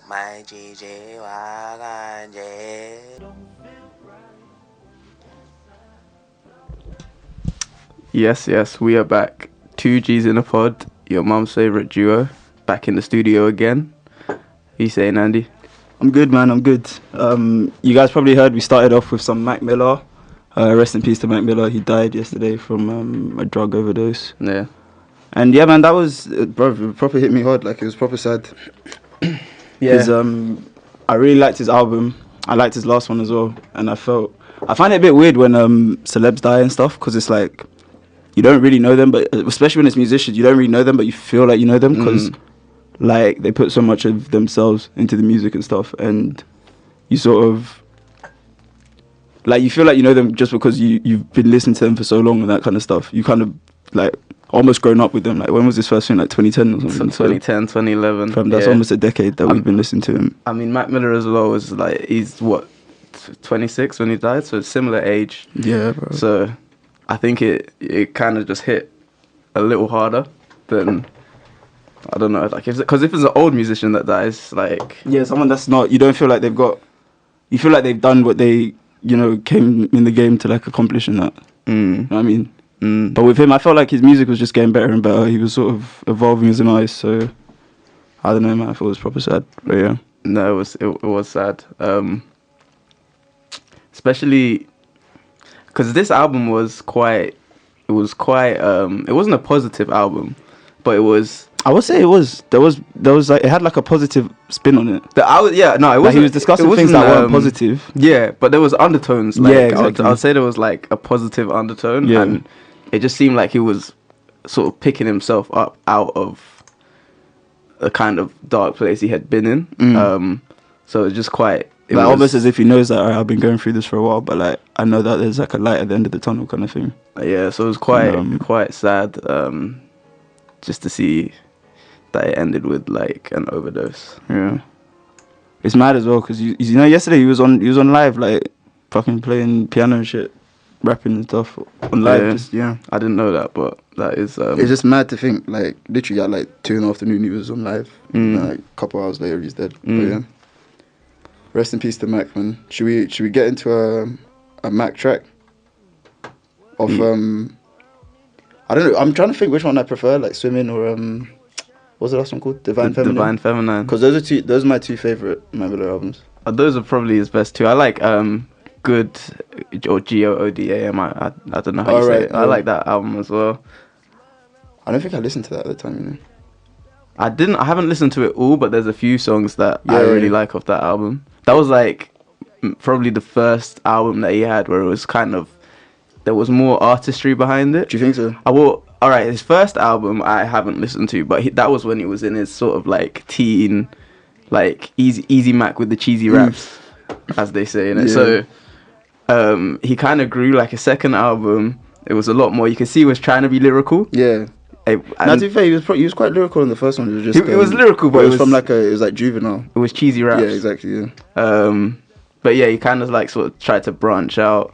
My GG wagan J. Yes, we are back. 2Gs in a pod, your mum's favourite duo, back in the studio again. What you saying, Andy? I'm good, man. I'm good. You guys probably heard we started off with some Mac Miller. Rest in peace to Mac Miller. He died yesterday from a drug overdose. Yeah. And yeah, man, that was bro, proper hit me hard. Like, it was proper sad. Because I really liked his album. I liked his last one as well. And I find it a bit weird when celebs die and stuff, because it's like you don't really know them, but especially when it's musicians, you don't really know them, but you feel like you know them because like they put so much of themselves into the music and stuff, and you sort of like you feel like you know them just because you've been listening to them for so long and that kind of stuff. You kind of like almost grown up with them. Like, when was this first thing? Like 2010 or something? 2010, 2011. That's almost a decade that we've been listening to him. I mean, Mac Miller as well was like, he's what, 26 when he died, so it's similar age. Yeah, bro. So I think it kind of just hit a little harder than, I don't know, like, because if it's an old musician that dies, like, yeah, someone that's not, you don't feel like you feel like they've done what they, came in the game to like accomplish in that. You know what I mean? But with him, I felt like his music was just getting better and better. He was sort of evolving as an artist, so I don't know, man. I thought it was proper sad, but yeah. No, it was sad. Especially because this album was quite. It wasn't a positive album, but it was. I would say it was. There was like, it had like a positive spin on it. It wasn't. Like, he was discussing things that weren't positive. Yeah, but there was undertones. Like, yeah, exactly. I'd say there was like a positive undertone, yeah. And it just seemed like he was sort of picking himself up out of a kind of dark place he had been in. So it's just quite. Like, almost as if he knows that, alright, I've been going through this for a while, but like I know that there's like a light at the end of the tunnel kind of thing. Yeah, so it was quite sad, just to see that it ended with like an overdose. Yeah, it's mad as well because yesterday he was on live, like fucking playing piano and shit, rapping and stuff on live. Yeah. I didn't know that, but that is. It's just mad to think, like, literally at like 2 in the afternoon he was on live, and like a couple hours later he's dead. But yeah, rest in peace to Mac, man. Should we get into a Mac track of I don't know. I'm trying to think which one I prefer, like Swimming or what's the last one called? Divine Feminine. Divine Feminine. Because those are my two favorite Mac Miller albums. Those are probably his best two. I like Good or GOODAM. I don't know how you say it. I like that album as well. I don't think I listened to that at the time, I haven't listened to it all, but there's a few songs that I really like off that album. That was like probably the first album that he had where it was kind of, there was more artistry behind it. Do you think so? Alright, his first album I haven't listened to, but that was when he was in his sort of like teen, like easy Mac with the cheesy raps, as they say in it. Yeah. So he kind of grew. Like, a second album, it was a lot more, you could see he was trying to be lyrical. Yeah. Now, to be fair, he was quite lyrical in the first one. It was just it was lyrical, but it was from like it was like juvenile. It was cheesy raps. Yeah, exactly. Yeah. But yeah, he kind of like sort of tried to branch out,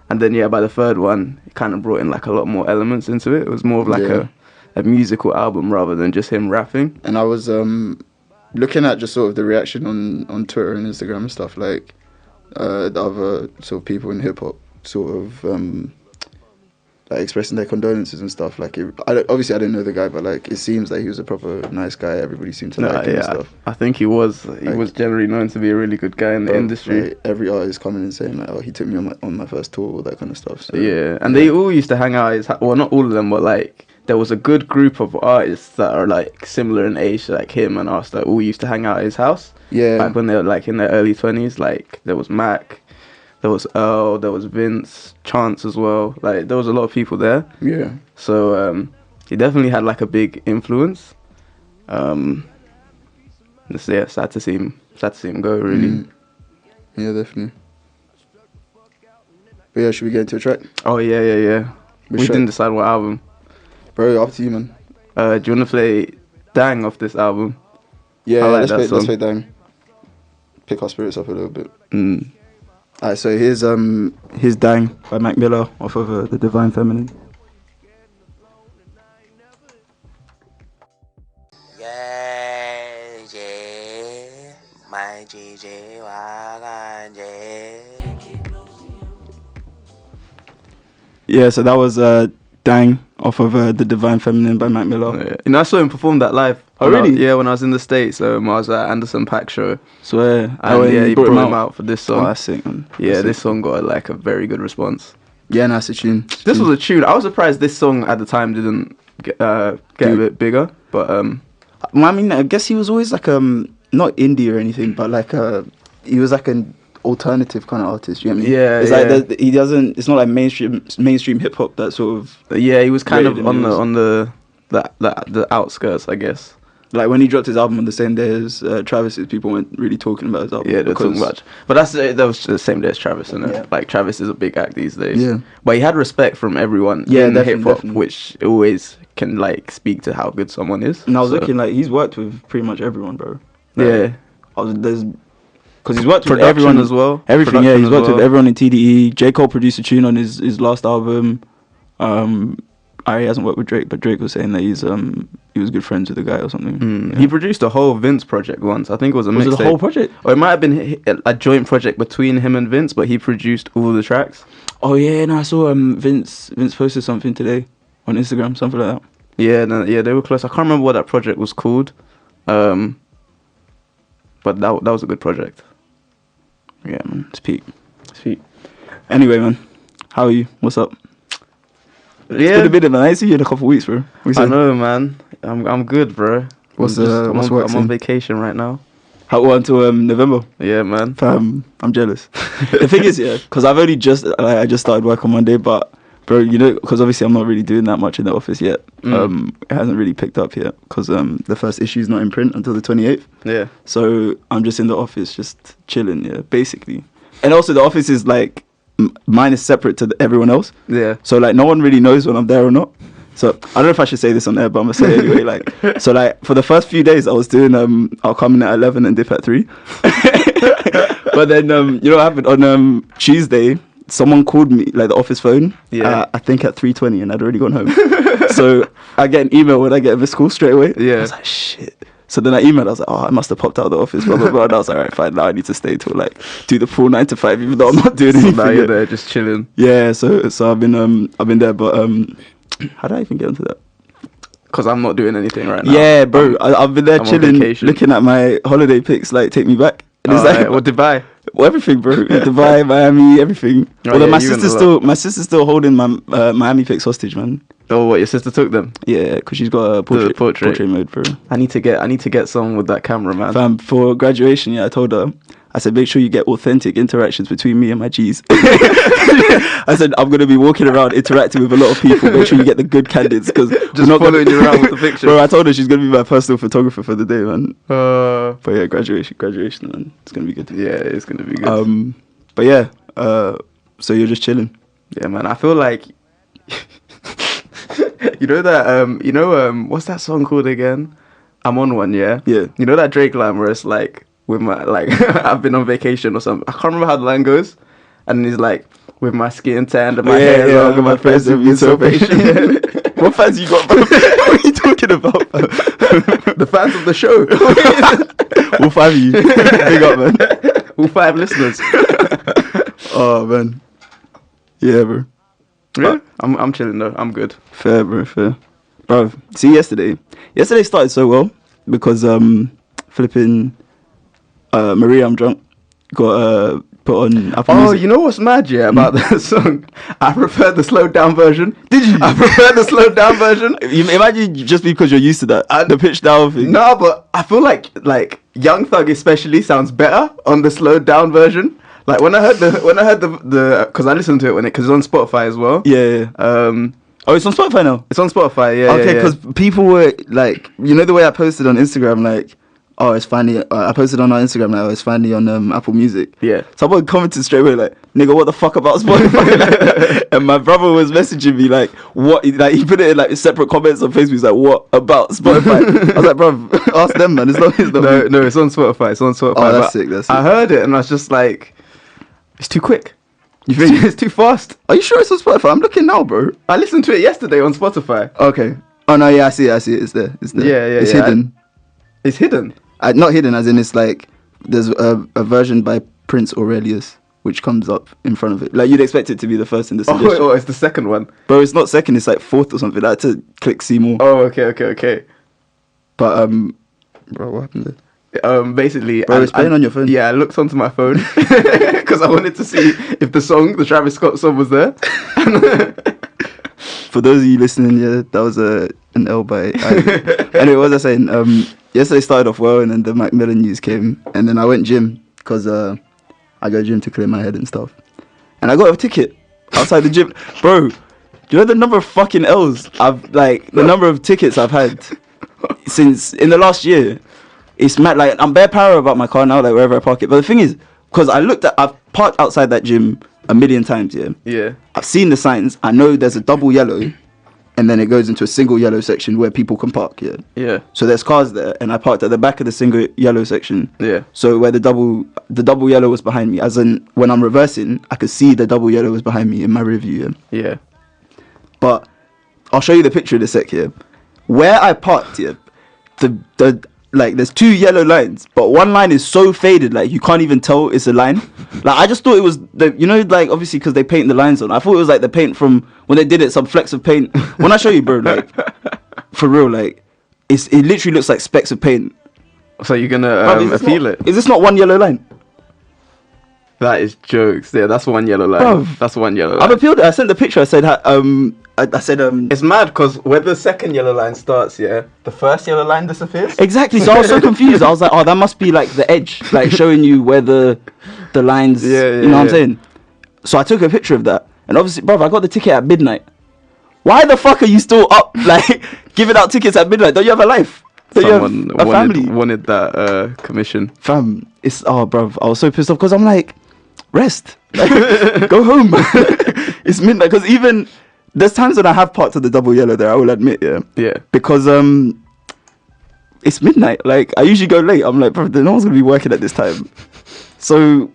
and then by the third one, he kind of brought in like a lot more elements into it. It was more of like a musical album rather than just him rapping. And I was looking at just sort of the reaction on Twitter and Instagram and stuff, like the other sort of people in hip hop sort of like expressing their condolences and stuff. Like, obviously I didn't know the guy, but like it seems like he was a proper nice guy. Everybody seemed to like him and stuff. I think he was generally known to be a really good guy in the industry. Like, every artist coming and saying like, oh, he took me on my first tour, all that kind of stuff. So, and they all used to hang out at his well, not all of them, but like there was a good group of artists that are like similar in age to like him and us that all used to hang out at his house. Yeah. Back when they were like in their early 20s, like there was Mac, there was Earl, there was Vince, Chance as well. Like, there was a lot of people there. Yeah. So he definitely had like a big influence. Sad to see him go, really. Yeah, definitely. But yeah, should we get into a track? Oh yeah. We didn't decide what album. Bro, up to you, man. Do you want to play Dang off this album? Yeah, let's play Dang. Pick our spirits up a little bit. Alright, so here's Dang by Mac Miller off of the Divine Feminine. Yeah, Yeah, so that was Dang off of The Divine Feminine by Mac Miller. Yeah. You know, I saw him perform that live. Oh, really? When I was in the States. I was at Anderson .Paak show. Swear. And he brought him out for this song. Oh, that's sick, man. This song got like a very good response. Yeah, nice tune. This was a tune. I was surprised this song at the time didn't get a bit bigger. But well, I mean, I guess he was always like not indie or anything, but like he was like an alternative kind of artist. You know what I mean? Yeah, it's like he doesn't. It's not like mainstream hip hop that sort of. Yeah, he was kind of on the outskirts, I guess. Like when he dropped his album on the same day as Travis's, people weren't really talking about his album. Yeah, they're talking much. But that was the same day as Travis, isn't it? Yeah. Like Travis is a big act these days. Yeah. But he had respect from everyone in hip hop, which always can like speak to how good someone is. And I was looking like he's worked with pretty much everyone, bro. Like, yeah. Because he's worked with everyone as well. Everything, yeah. He's worked with everyone in TDE. J. Cole produced a tune on his last album. He hasn't worked with Drake, but Drake was saying that he was good friends with the guy or something. Yeah. He produced a whole Vince project once. I think it was a mixtape. Was it a whole project? Or it might have been a joint project between him and Vince, but he produced all the tracks. Oh yeah, no, I saw Vince posted something today on Instagram, something like that. Yeah, they were close. I can't remember what that project was called, but that was a good project. Yeah, man, it's peak. Anyway, man, how are you? What's up? It's been a bit, man. I ain't seen you in a couple of weeks, bro. I know, man. I'm good, bro. I'm on vacation right now. How until November? Yeah, man. Fam, I'm jealous. The thing is, because I've only just started work on Monday, but bro, you know, because obviously I'm not really doing that much in the office yet. It hasn't really picked up yet because the first issue is not in print until the 28th. Yeah. So I'm just in the office, just chilling. Yeah, basically. And also the office is like mine is separate to everyone else. Yeah. So like no one really knows when I'm there or not. So I don't know if I should say this on air, but I'm gonna say it anyway. Like, so like for the first few days I was doing I'll come in at 11 and dip at 3. But then you know what happened on Tuesday? Someone called me, like the office phone. Yeah. I think at 3:20, and I'd already gone home. So I get an email when I get a missed call straight away. Yeah. I was like, shit. So then I emailed, I was like, I must have popped out of the office, blah, blah, blah. And I was like, all right, fine, now I need to stay till like do the full 9 to 5, even though I'm not doing anything. Now you're there just chilling. Yeah, so I've been there, but how did I even get into that? Because I'm not doing anything right now. Yeah, bro, I've been there chilling, looking at my holiday pics, like take me back. And it's like, what, Dubai? Well, everything, bro. Dubai, Miami, everything. Oh, my sister's still holding my Miami pics hostage, man. Oh, what, your sister took them? Yeah, because she's got a portrait mode, bro. I need to get someone with that camera, man. Fam, for graduation, I told her, I said, make sure you get authentic interactions between me and my G's. I said, I'm going to be walking around interacting with a lot of people. Make sure you get the good candidates. Because just not following you around with the picture. Bro, I told her she's going to be my personal photographer for the day, man. But yeah, graduation, man. It's going to be good. Yeah, it's going to be good. But yeah, so you're just chilling. Yeah, man. I feel like... you know that, what's that song called again? I'm on one, yeah? Yeah. You know that Drake line where it's like, with my, like, I've been on vacation or something. I can't remember how the line goes. And he's like, with my skin tanned and my hair long and my friends have been so patient. What fans you got, bro? What are you talking about? The fans of the show. All 5 of you. Big up, man. All 5 listeners. Oh, man. Yeah, bro. Yeah, I'm chilling though. I'm good. Fair, bro, fair. Bro, see yesterday started so well because flipping Maria I'm Drunk got put on Apple Music. You know what's mad, yeah, about that song? I prefer the slowed down version. Did you? I prefer the slowed down version. You imagine just because you're used to that the pitch down thing. No, but I feel like Young Thug especially sounds better on the slowed down version. Like when I heard the because I listened to it because it's on Spotify as well. Yeah. Oh, it's on Spotify now. It's on Spotify. Yeah. Okay, because people were like, you know, the way I posted on Instagram, like, oh, it's finally. I posted on our Instagram now. It's finally on Apple Music. Yeah. Someone commented straight away like, "Nigga, what the fuck about Spotify?" And my brother was messaging me like, "What?" Like he put it in like separate comments on Facebook. He's like, "What about Spotify?" I was like, "Bro, ask them, man. It's not no, it's on Spotify. It's on Spotify." Oh, that's sick. That's sick. I heard it and I was just like, it's too quick. You think it's too fast? Are you sure it's on Spotify? I'm looking now, bro. I listened to it yesterday on Spotify. Okay. Oh no, yeah, I see it. It's there. Yeah. It's hidden. It's hidden. Not hidden, as in it's like there's a version by Prince Aurelius which comes up in front of it. Like, you'd expect it to be the first in the suggestion. Oh, it's the second one. Bro, it's not second, it's like fourth or something. I had to click see more. Oh, okay. But, bro, what happened there? Basically... Bro, it's playing on your phone. Yeah, I looked onto my phone because I wanted to see if the Travis Scott song was there. For those of you listening, yeah, that was an L by... Anyway, what was I saying? Yesterday started off well, and then the Macmillan news came, and then I went gym because... I go gym to clear my head and stuff. And I got a ticket outside the gym. Bro, do you know the number of fucking L's the number of tickets I've had since in the last year? It's mad. Like, I'm bare paranoid about my car now, like wherever I park it. But the thing is, because I've parked outside that gym a million times, yeah? Yeah. I've seen the signs. I know there's a double yellow, and then it goes into a single yellow section where people can park, yeah? Yeah. So there's cars there, and I parked at the back of the single yellow section. Yeah. So where the double yellow was behind me, as in when I'm reversing, I could see the double yellow was behind me in my rear view, yeah? Yeah. But I'll show you the picture in a sec here. Where I parked, yeah, there's two yellow lines, but one line is so faded, like, you can't even tell it's a line. Like, I just thought it was, like, obviously, because they paint the lines on. I thought it was, like, the paint from, when they did it, some flecks of paint. When I show you, bro, like, for real, like, it literally looks like specks of paint. So you're gonna feel it? Is this not one yellow line? That is jokes. Yeah, that's one yellow line. Bro, that's one yellow line. I've appealed it. I sent the picture. I said, it's mad because where the second yellow line starts, yeah, the first yellow line disappears. Exactly. So I was so confused. I was like, oh, that must be like the edge, like showing you where the lines. You know what I'm saying? So I took a picture of that, and obviously, bro, I got the ticket at midnight. Why the fuck are you still up, like, giving out tickets at midnight? Don't you have a life? Someone wanted that commission. Fam, bro, I was so pissed off because I'm like, rest, like, go home. It's midnight. Because even there's times when I have parts of the double yellow there, I will admit, yeah, because it's midnight. Like, I usually go late. I'm like, bro, no one's gonna be working at this time. So,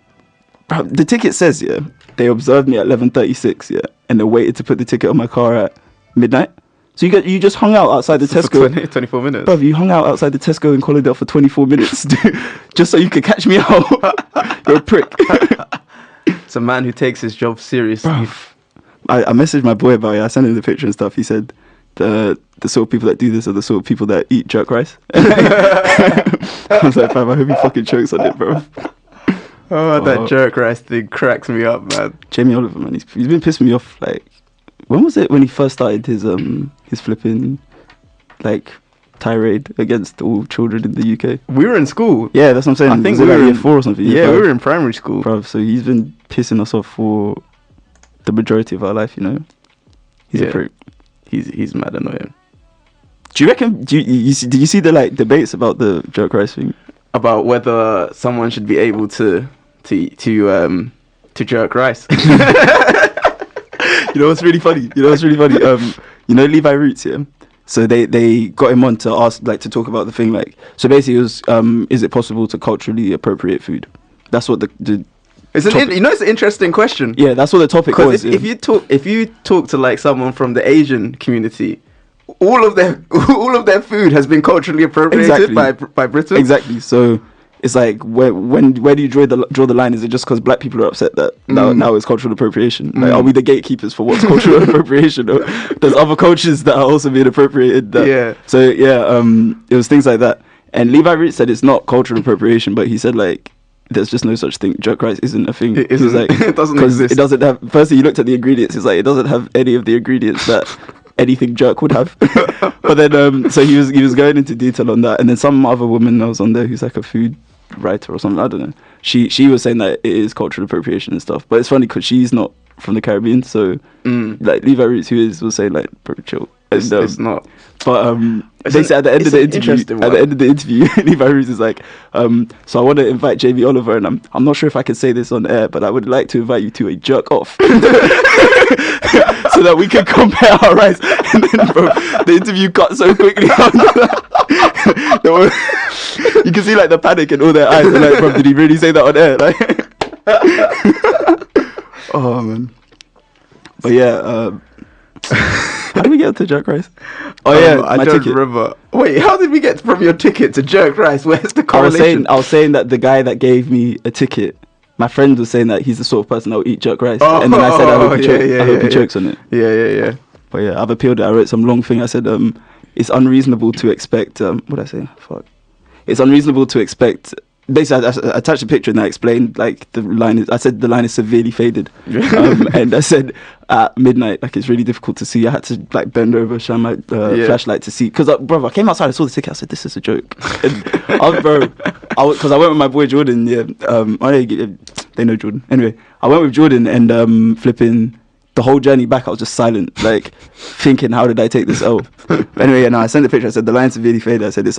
bro, the ticket says, yeah, they observed me at 11:36, yeah, and they waited to put the ticket on my car at midnight. So you just hung out outside the Tesco. 24 minutes. Bro, you hung out outside the Tesco in Colindale for 24 minutes, dude, just so you could catch me out. You're a prick. It's a man who takes his job seriously. Bro, I messaged my boy about it. I sent him the picture and stuff. He said the sort of people that do this are the sort of people that eat jerk rice. I was like, fam, I hope he fucking chokes on it, bro. That jerk rice thing cracks me up, man. Jamie Oliver, man, he's been pissing me off. Like, when was it when he first started his flipping, like, tirade against all children in the UK? We were in school. Yeah, that's what I'm saying. I think we were in year 4 or something. Yeah, we were in primary school. Bro, so he's been pissing us off for the majority of our life, you know. He's a prick. He's mad annoying. Do you reckon? Did you see the, like, debates about the jerk rice thing? About whether someone should be able to jerk rice. You know what's really funny? Levi Roots, yeah? So they got him on to ask, like, to talk about the thing, like, so basically it was, is it possible to culturally appropriate food? That's what it's an interesting question. Yeah, that's what the topic was. If you talk to, like, someone from the Asian community, all of their food has been culturally appropriated by Britain. Exactly. So it's like, where do you draw the line? Is it just because black people are upset that now it's cultural appropriation? Like, are we the gatekeepers for what's cultural appropriation? Or there's other cultures that are also being appropriated. So it was things like that. And Levi Roots said it's not cultural appropriation, but he said, like, there's just no such thing. Jerk rice isn't a thing. It isn't. Like, it doesn't exist. It doesn't have. Firstly, you looked at the ingredients. It's like, it doesn't have any of the ingredients that anything jerk would have. But then, so he was going into detail on that. And then some other woman that was on there who's like a food writer or something, I don't know. She was saying that it is cultural appropriation and stuff. But it's funny because she's not from the Caribbean, so like Levi Roots, who is, will say, like, bro, chill. And, it's not. But they said at the end of the interview, Levi Roots is like, so I want to invite Jamie Oliver, and I'm not sure if I can say this on air, but I would like to invite you to a jerk off, so that we can compare our rice. And then, bro, the interview cut so quickly. You can see, like, the panic in all their eyes. They're like, bro, did he really say that on air? Like, oh man. But yeah, How did we get to jerk rice? Oh yeah, I my don't ticket. remember. Wait, how did we get from your ticket to jerk rice? Where's the correlation? I was saying that the guy that gave me a ticket, my friend was saying that he's the sort of person that will eat jerk rice, and then I said I hope he chokes on it. Yeah. But yeah, I've appealed it. I wrote some long thing. I said it's unreasonable to expect. What did I say? Fuck. It's unreasonable to expect. Basically, I attached a picture and I explained like the line is. I said the line is severely faded, and I said at midnight, like it's really difficult to see. I had to like bend over, shine my flashlight to see. Because bro, I came outside, I saw the ticket. I said, "This is a joke." And because I went with my boy Jordan. Yeah, they know Jordan. Anyway, I went with Jordan and flipping. The whole journey back, I was just silent, like thinking, how did I take this L? Anyway, I sent the picture. I said the line's severely faded. I said it's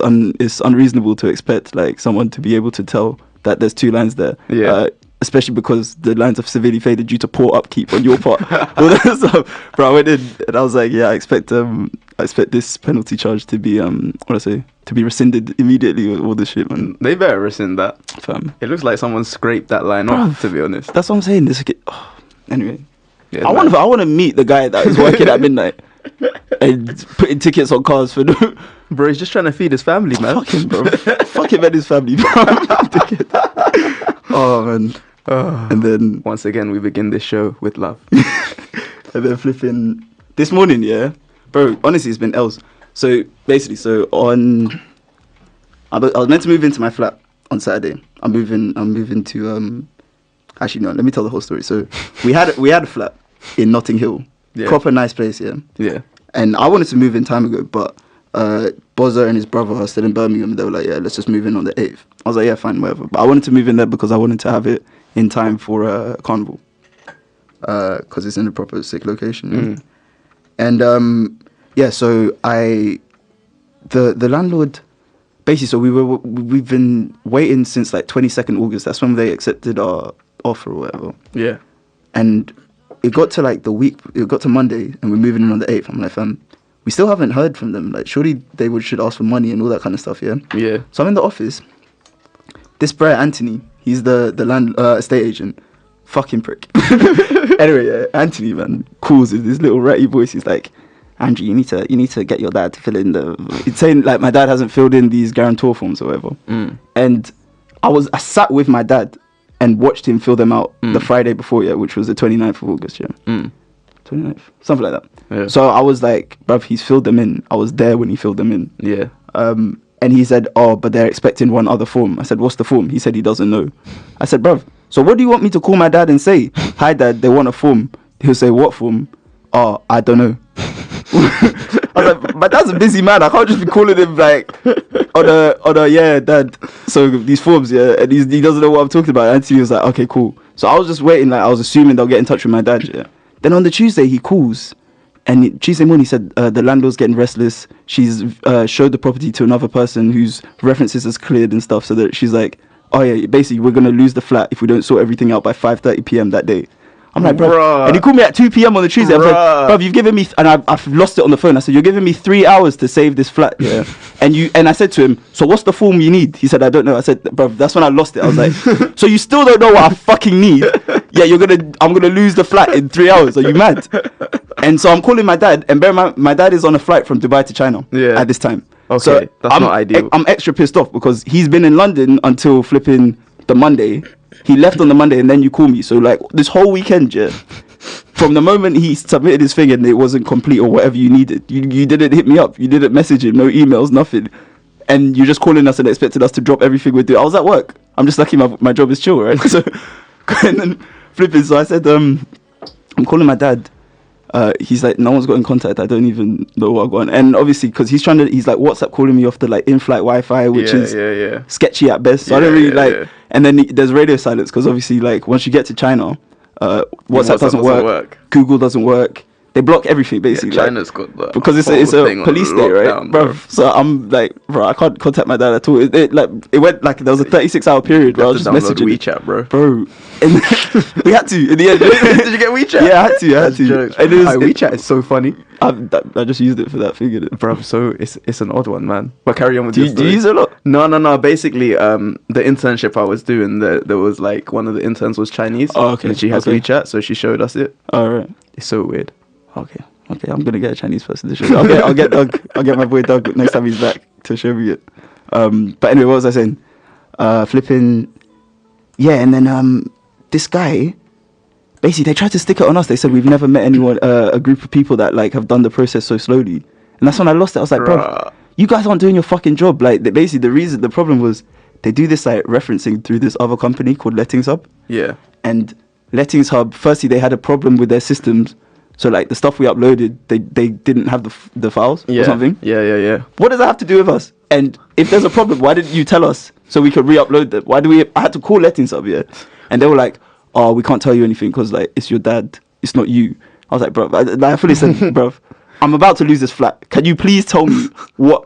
unreasonable to expect like someone to be able to tell that there's two lines there. Yeah. Especially because the lines have severely faded due to poor upkeep on your part. So, bro, I went in and I was like, yeah, I expect this penalty charge to be to be rescinded immediately with all this shit, man. They better rescind that. Fam. It looks like someone scraped that line off, to be honest. That's what I'm saying. Anyway. Yeah, I want to meet the guy that is working at midnight and putting tickets on cars for bro, he's just trying to feed his family, man. Fuck him, bro. Fuck him and his family, bro. Oh, man. And then once again, we begin this show with love. And then flipping this morning, yeah, bro. Honestly, it's been else. So basically, I was meant to move into my flat on Saturday. I'm moving to Actually, no. Let me tell the whole story. So, we had a flat in Notting Hill, proper nice place, yeah. Yeah. And I wanted to move in time ago, but Bozza and his brother are still in Birmingham. They were like, yeah, let's just move in on the 8th. I was like, yeah, fine, whatever. But I wanted to move in there because I wanted to have it in time for Carnival, because it's in a proper sick location. And so the landlord. Basically, so we've been waiting since like 22nd August. That's when they accepted our offer or whatever. Yeah. And it got to like it got to Monday and we're moving in on the 8th. I'm like, fam, we still haven't heard from them. Like, surely they should ask for money and all that kind of stuff, yeah? Yeah. So I'm in the office. This bro, Anthony, he's the land estate agent. Fucking prick. Anyway, yeah, Anthony, man, calls with this little ratty voice. He's like, Andrew, you need to get your dad to fill in it's saying like my dad hasn't filled in these guarantor forms or whatever. And I sat with my dad and watched him fill them out the Friday before, yeah, which was the 29th of August, yeah. 29th, something like that. Yeah. So I was like, bruv, he's filled them in. I was there when he filled them in. Yeah. And he said, oh, but they're expecting one other form. I said, what's the form? He said he doesn't know. I said, bruv, so what do you want me to call my dad and say? Hi, dad, they want a form. He'll say, what form? Oh, I don't know. I was like, my dad's a busy man. I can't just be calling him like yeah, dad. So these forms, yeah, and he doesn't know what I'm talking about. Anthony was like, okay, cool. So I was just waiting, like I was assuming they'll get in touch with my dad. Yeah. Then on the Tuesday he calls, and Tuesday morning he said the landlord's getting restless. She's showed the property to another person whose references is cleared and stuff. So that she's like, oh yeah, basically we're gonna lose the flat if we don't sort everything out by 5:30 p.m. that day. I'm like, bro. And he called me at 2 p.m. on the Tuesday. I was like, bro, you've given me, and I've lost it on the phone. I said, you're giving me 3 hours to save this flat. Yeah. And I said to him, so what's the form you need? He said, I don't know. I said, bro, that's when I lost it. I was like, so you still don't know what I fucking need? Yeah, I'm gonna lose the flat in 3 hours. Are you mad? And so I'm calling my dad, and bear in mind, my dad is on a flight from Dubai to China at this time. Okay, so that's not ideal. I'm extra pissed off because he's been in London until flipping the Monday. He left on the Monday and then you call me. So like this whole weekend, yeah, from the moment he submitted his thing and it wasn't complete or whatever you needed, you didn't hit me up. You didn't message him, no emails, nothing. And you're just calling us and expecting us to drop everything we do. I was at work. I'm just lucky my job is chill, right? So and then flipping. So I said, I'm calling my dad. He's like, no one's got in contact. I don't even know what I'm going. And obviously, because he's like WhatsApp calling me off the like in-flight Wi-Fi, which is sketchy at best. So I don't really like. Yeah. And then there's radio silence because obviously, like once you get to China, WhatsApp doesn't work. Google doesn't work. They block everything basically. Yeah, China's got that because it's a police state, right, bro? So I'm like, bro, I can't contact my dad at all. It went like there was a 36-hour period where I was just messaging WeChat, bro. And we had to in the end. Did you get WeChat? Yeah, I had to. And WeChat is so funny. I just used it for that thing, bro. So it's an odd one, man. But carry on with this. Do you use it a lot? No. Basically, the internship I was doing, there was like one of the interns was Chinese. Oh, okay. And she has WeChat, so she showed us it. All right. It's so weird. Okay. Okay, I'm gonna get a Chinese person to show me. I'll get Doug. I'll get my boy Doug next time he's back to show me it. But anyway, what was I saying? Flipping. Yeah, and then this guy. Basically, they tried to stick it on us. They said we've never met anyone, a group of people that like have done the process so slowly. And that's when I lost it. I was like, bro, you guys aren't doing your fucking job. Like, basically, the problem was they do this like referencing through this other company called Lettings Hub. Yeah. And Lettings Hub, firstly, they had a problem with their systems. So like the stuff we uploaded, they didn't have the files or something. Yeah. What does that have to do with us? And if there's a problem, why didn't you tell us so we could re-upload them? I had to call Lettings Hub, and they were like, oh, we can't tell you anything because like it's your dad, it's not you. I was like, bro, I fully said, bro, I'm about to lose this flat. Can you please tell me what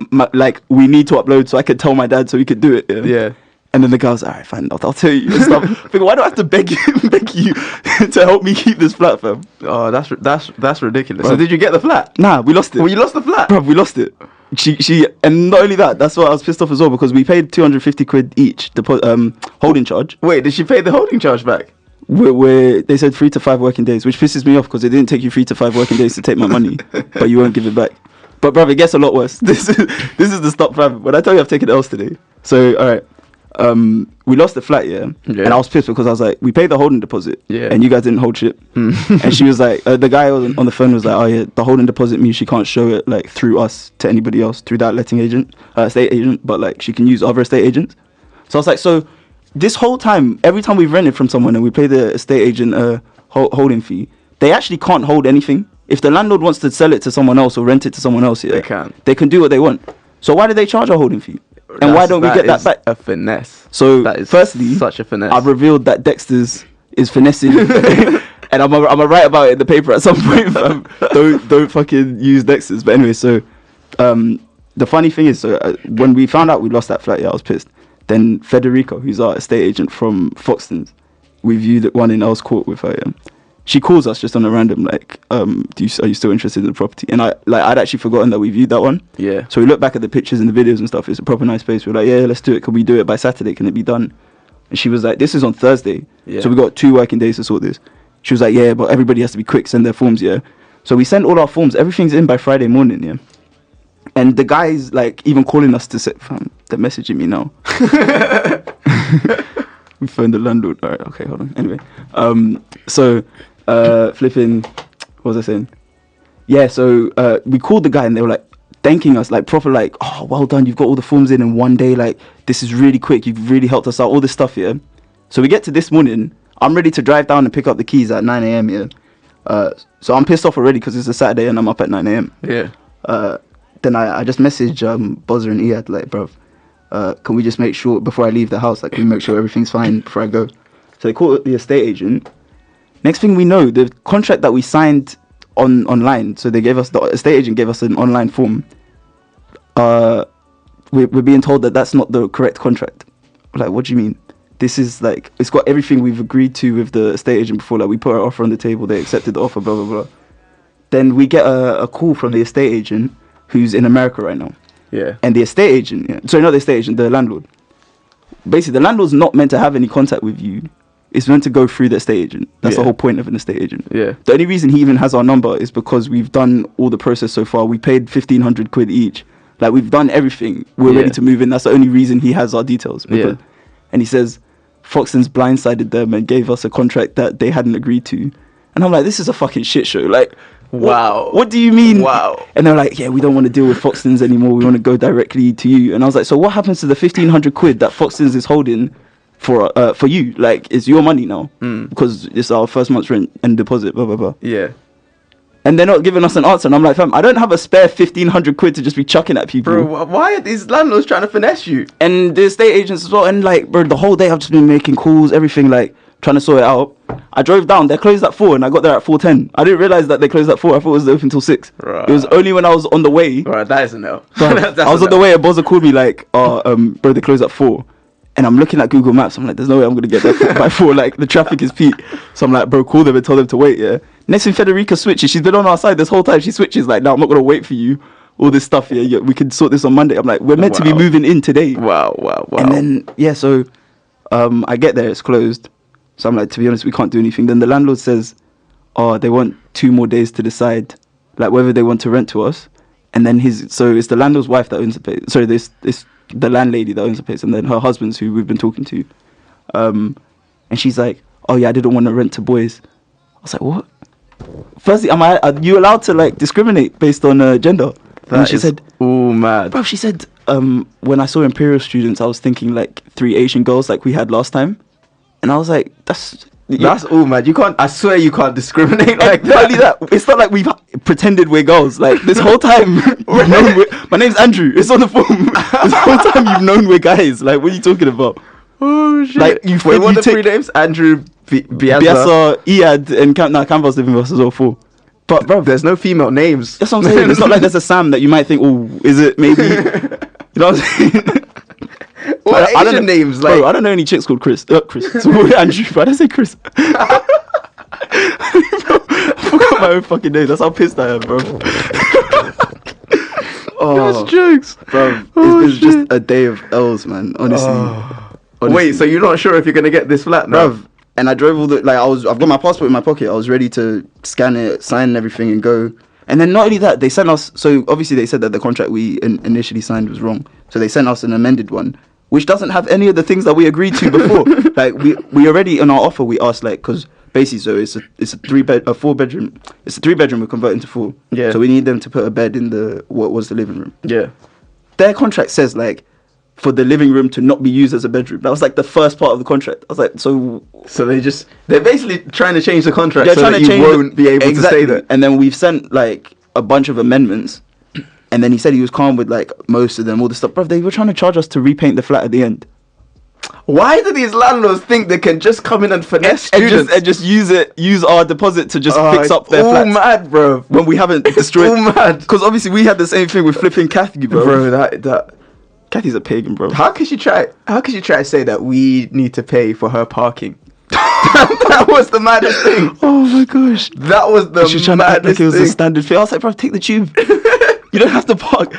we need to upload so I could tell my dad so he could do it? Yeah. And then the guy was like, all right, fine, I'll tell you and stuff. Thinking, why do I have to beg you to help me keep this flat, fam? Oh, that's ridiculous. Bro. So did you get the flat? Nah, we lost it. Well, you lost the flat? Bro, we lost it. She and not only that, that's why I was pissed off as well, because we paid 250 quid each, holding charge. Wait, did she pay the holding charge back? They said 3 to 5 working days, which pisses me off because it didn't take you 3 to 5 working days to take my money, but you won't give it back. But bruv, it gets a lot worse. This is the stop, fam. When I tell you I've taken L's today. So all right. We lost the flat, and I was pissed because I was like, we paid the holding deposit, and you guys didn't hold shit. And she was like, the guy on the phone was like, oh yeah, the holding deposit means she can't show it like through us to anybody else, through that letting agent, estate agent, but like she can use other estate agents. So I was like, so this whole time, every time we've rented from someone and we pay the estate agent holding fee, they actually can't hold anything. If the landlord wants to sell it to someone else or rent it to someone else, they can do what they want. So why do they charge a holding fee? And why don't we get that back? A finesse. So that is firstly, such a finesse. I've revealed that Dexter's is finessing, and I'm gonna write about it in the paper at some point. Don't fucking use Dexter's. But anyway, so the funny thing is, when we found out we lost that flat, I was pissed. Then Federica, who's our estate agent from Foxtons, we viewed one in Earls Court with her. She calls us just on a random like, are you still interested in the property? And I'd actually forgotten that we viewed that one. Yeah. So we look back at the pictures and the videos and stuff. It's a proper nice place. We're like, yeah, let's do it. Can we do it by Saturday? Can it be done? And she was like, this is on Thursday. Yeah. So we got 2 working days to sort this. She was like, yeah, but everybody has to be quick, send their forms, So we sent all our forms. Everything's in by Friday morning, And the guys like even calling us to say, fam, they're messaging me now. We phoned the landlord. All right, okay, hold on. Anyway, flipping, what was I saying? Yeah, so we called the guy and they were like thanking us, like proper, like, oh, well done, you've got all the forms in one day, like this is really quick, you've really helped us out, all this stuff, So we get to this morning, I'm ready to drive down and pick up the keys at 9 a.m, So I'm pissed off already because it's a Saturday and I'm up at 9 a.m. Then I just messaged Bozza and Iyad, like, bruv, can we just make sure, before I leave the house, like, can we make sure everything's fine before I go? So they called the estate agent. Next thing we know, the contract that we signed online, so the estate agent gave us an online form. We're being told that that's not the correct contract. Like, what do you mean? This is like, it's got everything we've agreed to with the estate agent before. Like, we put our offer on the table, they accepted the offer, blah, blah, blah. Then we get a call from the estate agent who's in America right now. Yeah. And the estate agent, sorry, not the estate agent, the landlord. Basically, the landlord's not meant to have any contact with you. It's meant to go through the estate agent. That's the whole point of an estate agent. Yeah. The only reason he even has our number is because we've done all the process so far. We paid 1,500 quid each. Like, we've done everything. We're ready to move in. That's the only reason he has our details. And he says, Foxtons blindsided them and gave us a contract that they hadn't agreed to. And I'm like, this is a fucking shit show. Like, wow. What do you mean? Wow. And they're like, yeah, we don't want to deal with Foxtons anymore. We want to go directly to you. And I was like, so what happens to the 1,500 quid that Foxtons is holding for you? Like, it's your money now because it's our first month's rent and deposit, blah, blah, blah. Yeah. And they're not giving us an answer. And I'm like, fam, I don't have a spare 1,500 quid to just be chucking at people. Bro, why are these landlords trying to finesse you? And the estate agents as well. And like, bro, the whole day I've just been making calls, everything, like, trying to sort it out. I drove down, they closed at 4 and I got there at 4:10. I didn't realize that they closed at 4. I thought it was open till 6. Right. It was only when I was on the way. Right, that is a no. I was on the way and Bozza called me like, bro, they closed at 4. And I'm looking at Google Maps. I'm like, there's no way I'm going to get there by 4. Like, the traffic is peak. So I'm like, bro, call them and tell them to wait, Next thing, Federica switches. She's been on our side this whole time. She switches like, no, I'm not going to wait for you. All this stuff, we can sort this on Monday. I'm like, we're meant to be moving in today. Wow. And then, so I get there, it's closed. So I'm like, to be honest, we can't do anything. Then the landlord says, oh, they want 2 more days to decide like whether they want to rent to us. And then so it's the landlord's wife that owns the place. Sorry, this the landlady that owns the place, and then her husband's who we've been talking to. And she's like, "Oh yeah, I didn't want to rent to boys." I was like, "What?" Firstly, are you allowed to like discriminate based on gender? And she said, "Oh mad, bro." She said, "When I saw Imperial students, I was thinking like 3 Asian girls like we had last time," and I was like, "That's all mad. You can't. I swear you can't discriminate like that. Not only that, it's not like we've pretended we're girls. Like this whole time, you've known my name's Andrew. It's on the form. This whole time you've known we're guys. Like, what are you talking about? Oh shit! Like wait, what are the 3 names? Andrew, Biasa, Iyad, and Canva's living with us as well. 4. But bro, there's no female names. That's what I'm saying. It's not like there's a Sam that you might think, oh, is it maybe? You know what I'm saying? What Asian I don't know, names? Like, bro, I don't know any chicks called Chris. Chris. So Andrew, but I didn't say Chris. I forgot my own fucking name. That's how pissed I am, bro. That's jokes, bro. It's just a day of L's, man. Honestly. Wait, so you're not sure if you're gonna get this flat now? Bruv, and I drove all the I've got my passport in my pocket. I was ready to scan it, sign everything, and go. And then not only that, they sent us. So obviously they said that the contract we initially signed was wrong. So they sent us an amended one, which doesn't have any of the things that we agreed to before. Like we already in our offer we asked like because basically so it's a 4 bedroom. It's a 3 bedroom we're converting to 4. Yeah. So we need them to put a bed in what was the living room. Yeah. Their contract says like for the living room to not be used as a bedroom. That was like the first part of the contract. I was like, so they're basically trying to change the contract so that you won't be able to say that. And then we've sent like a bunch of amendments, and then he said he was calm with like most of them, all the stuff. Bro, they were trying to charge us to repaint the flat at the end. Why do these landlords think they can just come in and finesse students and just use our deposit to just fix up their flats? Mad, bro. When we haven't destroyed. Mad. Because obviously we had the same thing with flipping Kathy, bro. Bro, that Kathy's a pagan, bro. How could you try to say that we need to pay for her parking? That was the maddest thing. Oh my gosh. That was the She's trying to act like it was a standard fee. I was like, bro, take the tube. You don't have to park.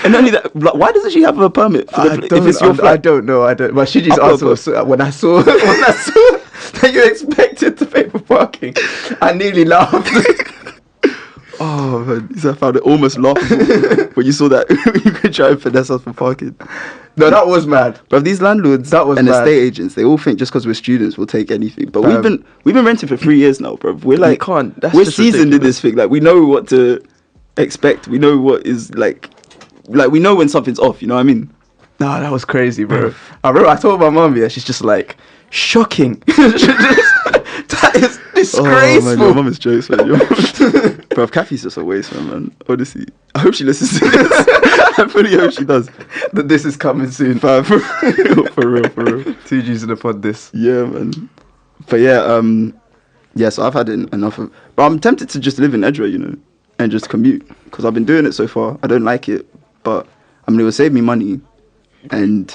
And not only that, like, why doesn't she have a permit for if it's your flat? I don't know. But she just answered when I saw that you expected to pay for parking, I nearly laughed. Oh man, I found it almost laughable when you saw that you could try and finesse us for parking. No, that was mad. But these landlords and estate agents, they all think just because we're students we'll take anything. But we've been renting for 3 years now, bro. We're like, we're seasoned in this thing. Like we know what to expect. We know what is like we know when something's off. You know what I mean? Nah, that was crazy, bro. I told my mum, yeah, she's just like, shocking. That is disgraceful. Oh man, your mum is jokes, man. Bro, Kathy's just a waste, man. Honestly, I hope she listens to this. I really hope she does. That this is coming soon, fam. For real. 2 G's in the pod. This. Yeah, man. But yeah, so I've had enough of. But I'm tempted to just live in Edgware, you know, and just commute because I've been doing it so far. I don't like it, but I mean, it will save me money, and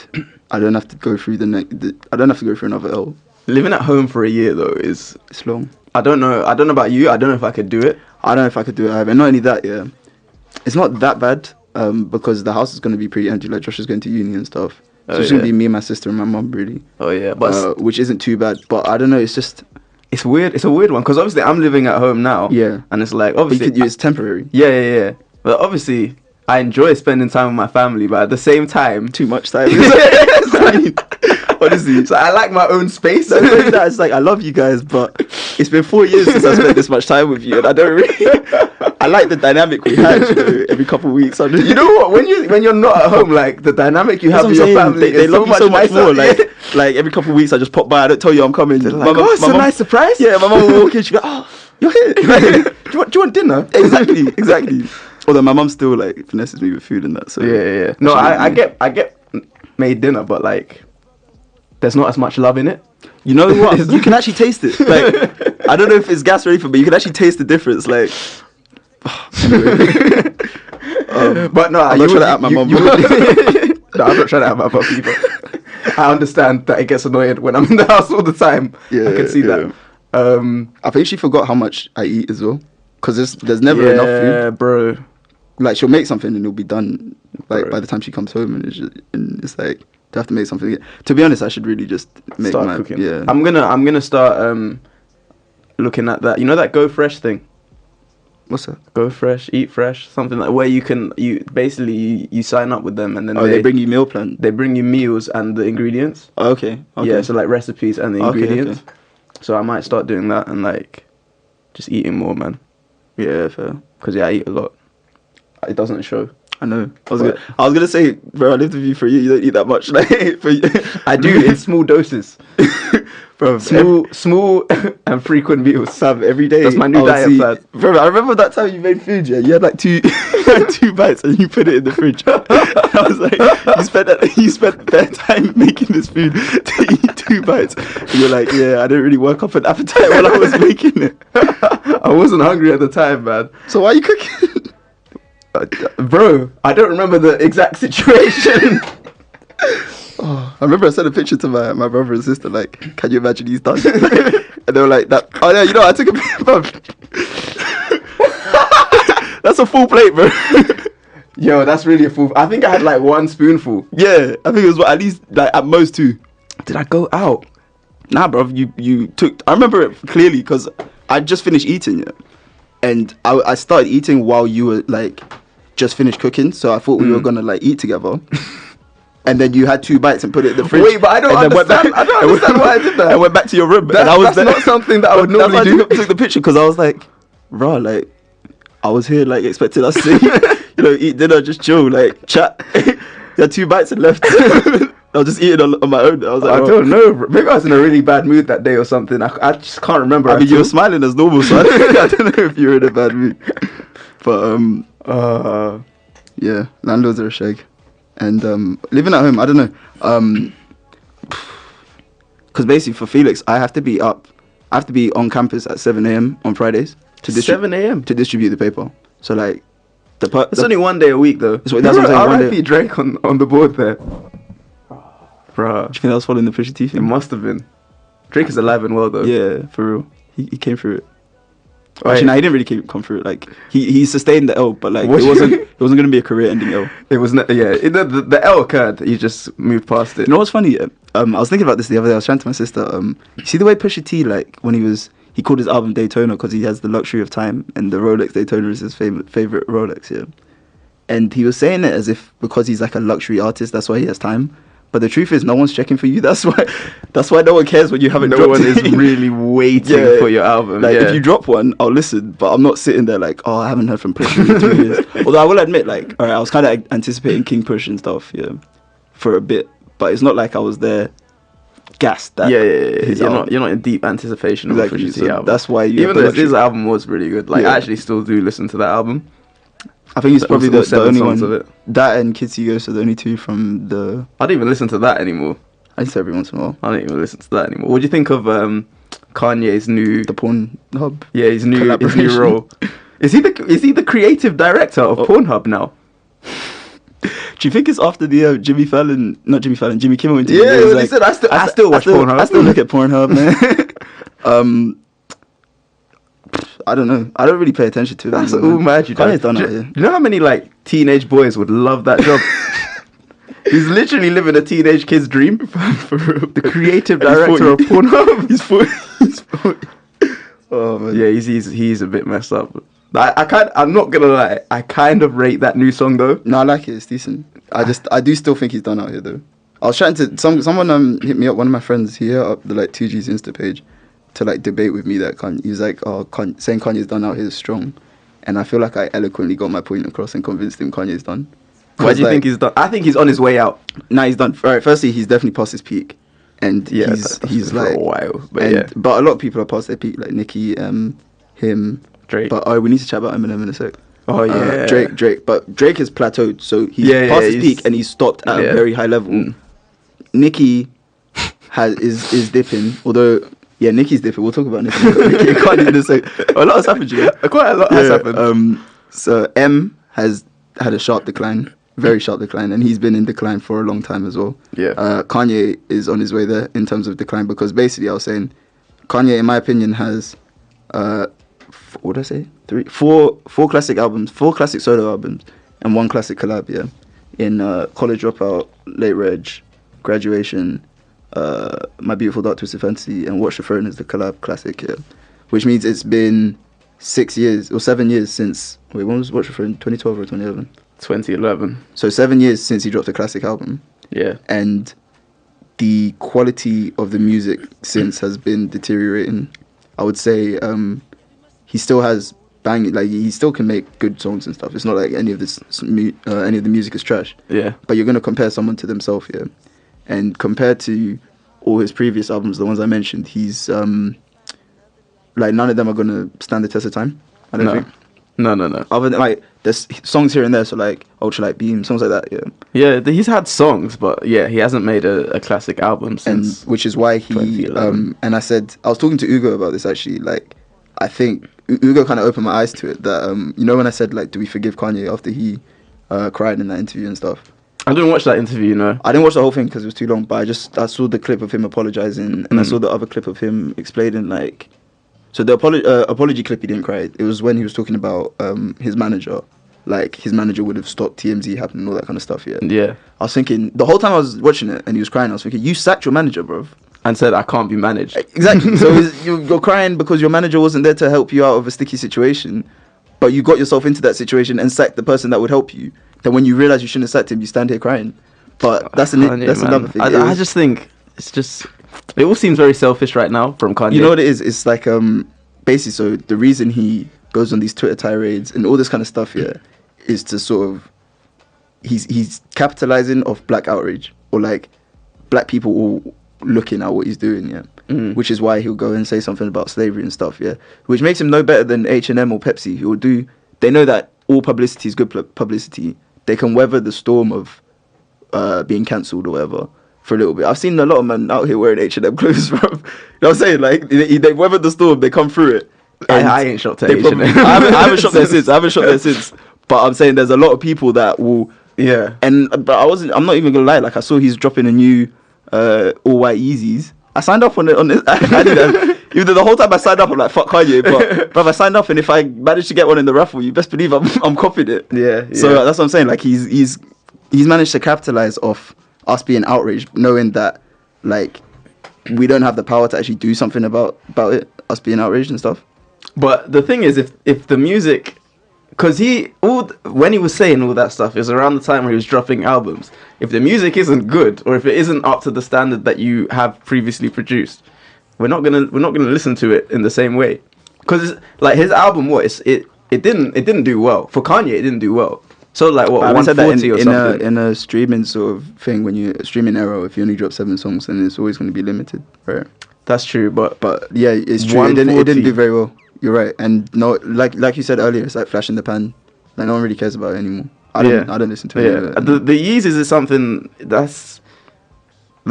I don't have to go through I don't have to go through another L. Living at home for a year though it's long. I don't know about you. I don't know if I could do it. I don't know if I could do it either. And not only that, yeah, it's not that bad because the house is going to be pretty empty. Like Josh is going to uni and stuff, so it's going to be me, my sister, and my mum really. Oh yeah, but which isn't too bad. But I don't know. It's just it's weird. It's a weird one because obviously I'm living at home now. Yeah, and it's like obviously it's temporary. Yeah. But obviously I enjoy spending time with my family, but at the same time, too much time. Honestly, so I like my own space. It's like I love you guys, but it's been 4 years since I spent this much time with you, and I don't really. I like the dynamic we had, you know, every couple of weeks. You know what? When you're not at home, like the dynamic you have with your family, they love you so much more. Like every couple of weeks, I just pop by. I don't tell you I'm coming. Like, it's a nice surprise. Yeah, my mum will walk in. She go, "Oh, you're here. do you want dinner?" Exactly. Although my mum still like finesses me with food and that. So yeah. No, I get made dinner, but like. There's not as much love in it. You know what? You can actually taste it. Like, I don't know if it's gas or anything, but you can actually taste the difference. Like, but no, I'm not trying to out my mum. No, I'm not trying to out my mum either. I understand that it gets annoying when I'm in the house all the time. Yeah, I can see that. I think she forgot how much I eat as well, because there's never enough food. Yeah, bro. Like she'll make something and it'll be done. Like by the time she comes home, and it's like. To have to make something. To be honest, I should really just start cooking. Yeah, I'm gonna start looking at that. You know that Go Fresh thing. What's that? Go Fresh, Eat Fresh, something like where you sign up with them and then they bring you meal plan. They bring you meals and the ingredients. Oh, okay. Yeah, so like recipes and the ingredients. Okay. So I might start doing that and like just eating more, man. Yeah, fair. Because I eat a lot. It doesn't show. I know. I was gonna say, bro, I lived with you for a year. You don't eat that much. Like, I do in small doses. Bro, small and frequent meals. Sam, every day. That's my new diet plan. Bro, I remember that time you made food. Yeah, you had like two bites and you put it in the fridge. I was like, you spent their time making this food to eat 2 bites. And you're like, yeah, I didn't really work up an appetite while I was making it. I wasn't hungry at the time, man. So why are you cooking? Bro, I don't remember the exact situation. I remember I sent a picture to my brother and sister, like, can you imagine he's done? And they were like, oh yeah, I took a picture, bro. That's a full plate, bro. Yo, that's really a full. I think I had like 1 spoonful. Yeah, I think it was at least, like, at most 2. Did I go out? Nah, bro, you took, I remember it clearly because I just finished eating, yeah. And I started eating while you were, like, just finished cooking, so I thought we were gonna, like, eat together. And then you had 2 bites and put it in the fridge. Wait, but I don't understand. I don't understand why I did that. I went back to your room. That's not something that I would normally do. I took the picture because I was like, bro, like, I was here, like, expecting us to, eat dinner, just chill, like, chat. You had 2 bites and left. I was just eating on my own. I was like, I don't know. Maybe I was in a really bad mood that day or something. I just can't remember. I mean, you were smiling as normal, so I don't know if you were in a bad mood. But yeah, landlords are a shag. And living at home, I don't know. Because basically for Felix, I have to be up. I have to be on campus at 7 a.m. on Fridays to 7 a.m. to distribute the paper. So like, it's only 1 day a week though. That's what I'm saying. R.I.P. Drake on the board there. Bruh. Do you think that was following the Pusha T thing? It must have been. Drake is alive and well though. Yeah, for real. He came through it. Actually, no, he didn't really come through it. Like he sustained the L, but like it wasn't going to be a career-ending L. It was the L occurred. He just moved past it. You know what's funny? I was thinking about this the other day. I was trying to my sister. You see the way Pusha T, like when he called his album Daytona because he has the luxury of time, and the Rolex Daytona is his favorite Rolex. Yeah, and he was saying it as if because he's like a luxury artist, that's why he has time. But the truth is, no one's checking for you. That's why no one cares when you haven't dropped. No one is really waiting for your album. Like if you drop one, I'll listen. But I'm not sitting there like, oh, I haven't heard from Push in 2 years. Although I will admit, like, all right, I was kind of anticipating King Push and stuff, yeah, for a bit. But it's not like I was there gassed. That You're not in deep anticipation of the Pusha T album. That's why even though his album was really good. Like I actually still do listen to that album. I think he's probably the only one of it. That and Kids See Ghost are the only 2 from the... I don't even listen to that anymore. I listen every once in a while. I don't even listen to that anymore. What do you think of Kanye's new... The Pornhub? Yeah, his new role. Is he the creative director of Pornhub now? Do you think it's after the Jimmy Kimmel interview? Yeah, he said, I still watch Pornhub. I still look at Pornhub, man. I don't know. I don't really pay attention to it. That's all mad you Kanye's done out here. Do you know how many like teenage boys would love that job? He's literally living a teenage kid's dream. For real. The creative director of Pornhub. He's 40. Oh man. Yeah, he's a bit messed up. I'm not gonna lie. I kind of rate that new song though. No, I like it. It's decent. I do still think he's done out here though. I was trying to someone hit me up. One of my friends, he hit up the like 2G's Insta page to like debate with me that Kanye. He was like, saying Kanye's done out here is strong, and I feel like I eloquently got my point across and convinced him Kanye's done. Why do you think he's done? I think he's on his way out. Nah, he's done. All right, firstly, he's definitely past his peak, and he's like for a while. But a lot of people are past their peak, like Nicki, him, Drake. But we need to chat about Eminem in a sec. Oh yeah, Drake. But Drake has plateaued, so he's past his peak and he's stopped at a very high level. Nicki is dipping, although. Yeah, Nicki's different. We'll talk about Nicki and Kanye in a sec. A lot has happened, yeah. Quite a lot has happened. So M has had a sharp decline, very sharp decline, and he's been in decline for a long time as well. Yeah. Kanye is on his way there in terms of decline because basically I was saying, Kanye, in my opinion, has what did I say? Four classic albums, 4 classic solo albums, and 1 classic collab. Yeah, in College Dropout, Late Reg, Graduation. My Beautiful Dark Twisted Fantasy and Watch the Throne is the collab classic, yeah. Which means it's been 6 years or 7 years since. Wait, when was Watch Your Throne? 2012 or 2011? 2011. So 7 years since he dropped a classic album. Yeah. And the quality of the music since has been deteriorating. I would say he still has banging, like he still can make good songs and stuff. It's not like any of the music is trash. Yeah. But you're gonna compare someone to themselves here, and compared to all his previous albums, the ones I mentioned, he's like none of them are gonna stand the test of time. I don't think. No. Other than like there's songs here and there, so like Ultralight Beam, songs like that. Yeah. Yeah, he's had songs, but yeah, he hasn't made a classic album since. And which is why he and I was talking to Ugo about this actually. Like I think Ugo kind of opened my eyes to it. That you know when I said like, do we forgive Kanye after he cried in that interview and stuff? I didn't watch that interview, I didn't watch the whole thing because it was too long. But I saw the clip of him apologizing, and I saw the other clip of him explaining like. So the apology clip, he didn't cry. It was when he was talking about his manager. Like, his manager would have stopped TMZ happening and all that kind of stuff, yeah. Yeah. I was thinking, the whole time I was watching it and he was crying, I was thinking, you sacked your manager, bro. And said, I can't be managed. Exactly. So you're crying because your manager wasn't there to help you out of a sticky situation, but you got yourself into that situation and sacked the person that would help you. Then when you realise you shouldn't have sacked him, you stand here crying. But that's another thing. I just think, it's just... It all seems very selfish right now from Kanye. You know what it is? It's like, basically, so the reason he goes on these Twitter tirades and all this kind of stuff here is to sort of, he's capitalizing off black outrage, or like black people all looking at what he's doing, yeah. Which is why he'll go and say something about slavery and stuff, yeah. Which makes him no better than H&M or Pepsi, who will do, they know that all publicity is good publicity. They can weather the storm of being cancelled or whatever. For a little bit. I've seen a lot of men out here wearing H&M clothes, bro. You know what I'm saying? Like, they weathered the storm, they come through it. I ain't shopped at H&M. I haven't shopped there since. But I'm saying there's a lot of people that will... Yeah. But I'm not even going to lie. Like, I saw he's dropping a new all-white Yeezys. I signed up on it. I did that. Even though the whole time I signed up, I'm like, fuck Kanye. But bruv, I signed up, and if I manage to get one in the raffle, you best believe I'm copying it. Yeah. So that's what I'm saying. Like, he's managed to capitalize off us being outraged, knowing that like we don't have the power to actually do something about it, us being outraged and stuff. But the thing is, if the music, because when he was saying all that stuff, it was around the time where he was dropping albums. If the music isn't good, or if it isn't up to the standard that you have previously produced, we're not gonna listen to it in the same way. Because like his album, it didn't do well for Kanye. It didn't do well. So like what, 140 or something? In a streaming sort of thing, when you streaming era, if you only drop 7 songs, then it's always going to be limited, right? That's true, but yeah, it's true. It didn't do very well. You're right, and no, like you said earlier, it's like flash in the pan. Like no one really cares about it anymore. I don't listen to it. Yeah, the Yeezys is something that's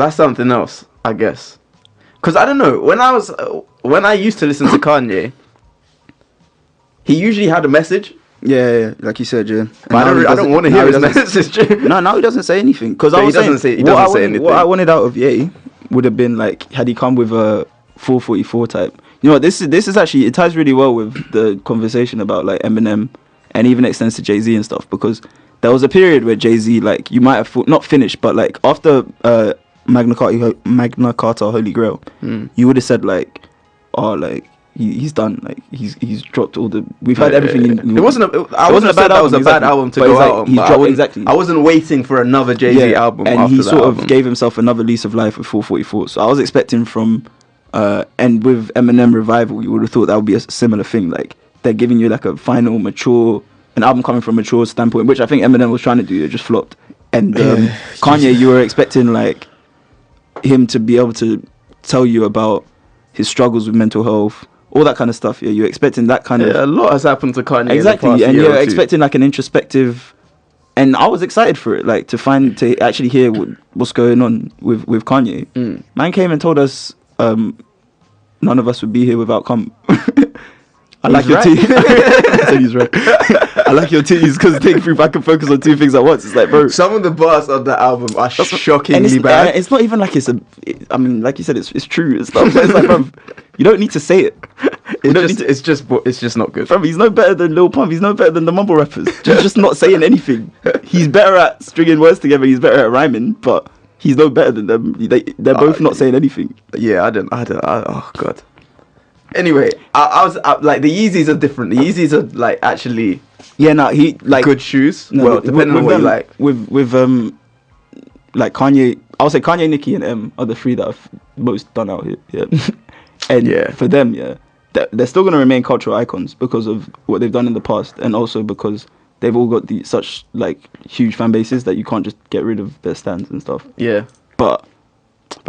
something else, I guess. Because I don't know, when I used to listen to Kanye, he usually had a message. Yeah, like you said, yeah. But I don't want to hear his message. No, now he doesn't say anything. Because he doesn't say anything. What I wanted out of Ye would have been like, had he come with a 444 type. You know what, this is actually, it ties really well with the conversation about like Eminem, and even extends to Jay-Z and stuff, because there was a period where Jay-Z, like, you might have not finished, but like after Magna Carta Holy Grail, you would have said like, oh, like, he's done. Like he's dropped all the. We've had everything. It wasn't a bad album. That was a bad album to go out on. Exactly. I wasn't waiting for another Jay-Z album. And after he sort album. of gave himself another lease of life with 444. So I was expecting from, and with Eminem Revival, you would have thought that would be a similar thing. Like they're giving you like a final an album coming from a mature standpoint, which I think Eminem was trying to do. It just flopped. And Kanye, you were expecting like him to be able to tell you about his struggles with mental health. All that kind of stuff, yeah. You're expecting that kind of... a lot has happened to Kanye. Exactly, and you're expecting like an introspective... And I was excited for it, like to actually hear what's going on with Kanye. Man came and told us none of us would be here without cum. I like your titties. He's right. I like your titties because if I can focus on 2 things at once, it's like, bro. Some of the bars on that album are shockingly bad. It's not even like I mean, like you said, it's true and stuff. It's like, bro, you don't need to say it. It's just not good. Bro, he's no better than Lil Pump. He's no better than the mumble rappers. Just not saying anything. He's better at stringing words together. He's better at rhyming, but he's no better than them. They're both not saying anything. Yeah, I don't. Oh God. Anyway, I was like the Yeezys are different. The Yeezys are like actually he like good shoes. No, well, depending on what you like. With like Kanye, I'll say Kanye, Nicki, and M are the three that have most done out here. Yeah, and for them, they're still gonna remain cultural icons because of what they've done in the past, and also because they've all got such like huge fan bases that you can't just get rid of their stands and stuff. Yeah, but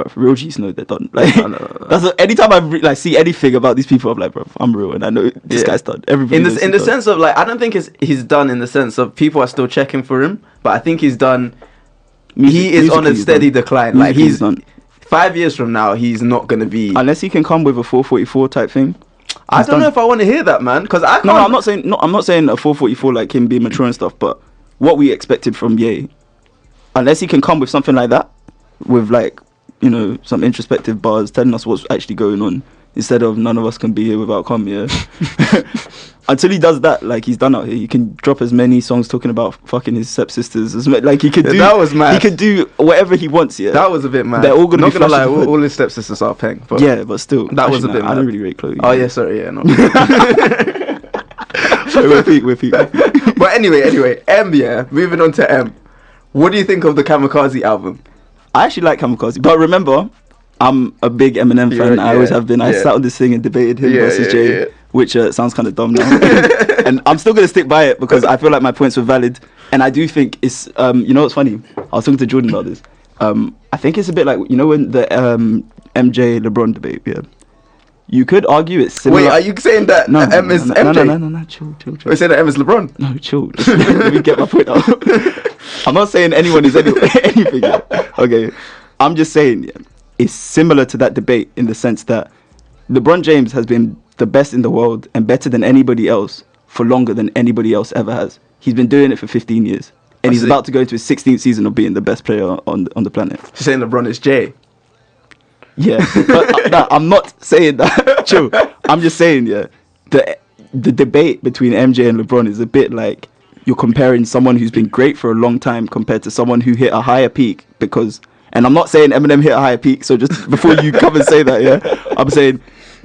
for real G's know they're done. Like that's anytime I see anything about these people, I'm like, bro, I'm real, and I know this guy's done. Everybody in the sense of like, I don't think he's done in the sense of people are still checking for him, but I think he's done. He is on a steady decline. Like he's done. 5 years from now, he's not gonna be unless he can come with a 444 type thing. I don't know if I want to hear that, man, because I can't. No, I'm not saying a 444 like him being mature and stuff, but what we expected from Ye, unless he can come with something like that, with like, you know, some introspective bars telling us what's actually going on, instead of none of us can be here without come, until he does that, like he's done out here, he can drop as many songs talking about fucking his stepsisters as like he could do. That was mad. He could do whatever he wants. That was a bit mad. They're all gonna not gonna lie, all his stepsisters are paying. But but still, that was a bit mad. I don't really rate Chloe. Oh yeah, sorry, no. So we're peak. But anyway, M. Moving on to M. What do you think of the Kamikaze album? I actually like Kamikaze, but remember, I'm a big Eminem fan. I always have been. I sat on this thing and debated him versus Jay, which sounds kind of dumb now. And I'm still going to stick by it because I feel like my points were valid. And I do think it's, you know what's funny? I was talking to Jordan about this. I think it's a bit like, you know, when the MJ LeBron debate, you could argue it's similar. Wait, are you saying that M is MJ? No, chill. Are you saying that M is LeBron? No, chill. Let me get my point out. I'm not saying anyone is anything yet. Okay, I'm just saying it's similar to that debate in the sense that LeBron James has been the best in the world and better than anybody else for longer than anybody else ever has. He's been doing it for 15 years. And he's about to go into his 16th season of being the best player on the planet. You're saying LeBron is Jay? Yeah, but no, I'm not saying that. Chill. I'm just saying, the debate between MJ and LeBron is a bit like you're comparing someone who's been great for a long time compared to someone who hit a higher peak because, and I'm not saying Eminem hit a higher peak, so just before you come and say that, I'm saying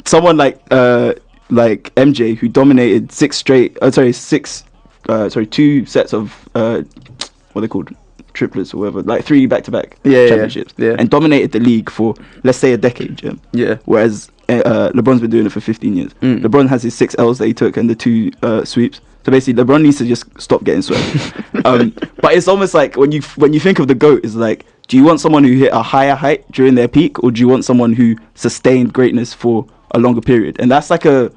someone like MJ who dominated 2 sets of what are they called, triplets or whatever, like 3 back-to-back championships, and dominated the league for, let's say, a decade. Whereas LeBron's been doing it for 15 years. LeBron has his 6 L's that he took and the 2 sweeps. So basically, LeBron needs to just stop getting swept. But it's almost like when you think of the GOAT, it's like, do you want someone who hit a higher height during their peak, or do you want someone who sustained greatness for a longer period? And that's a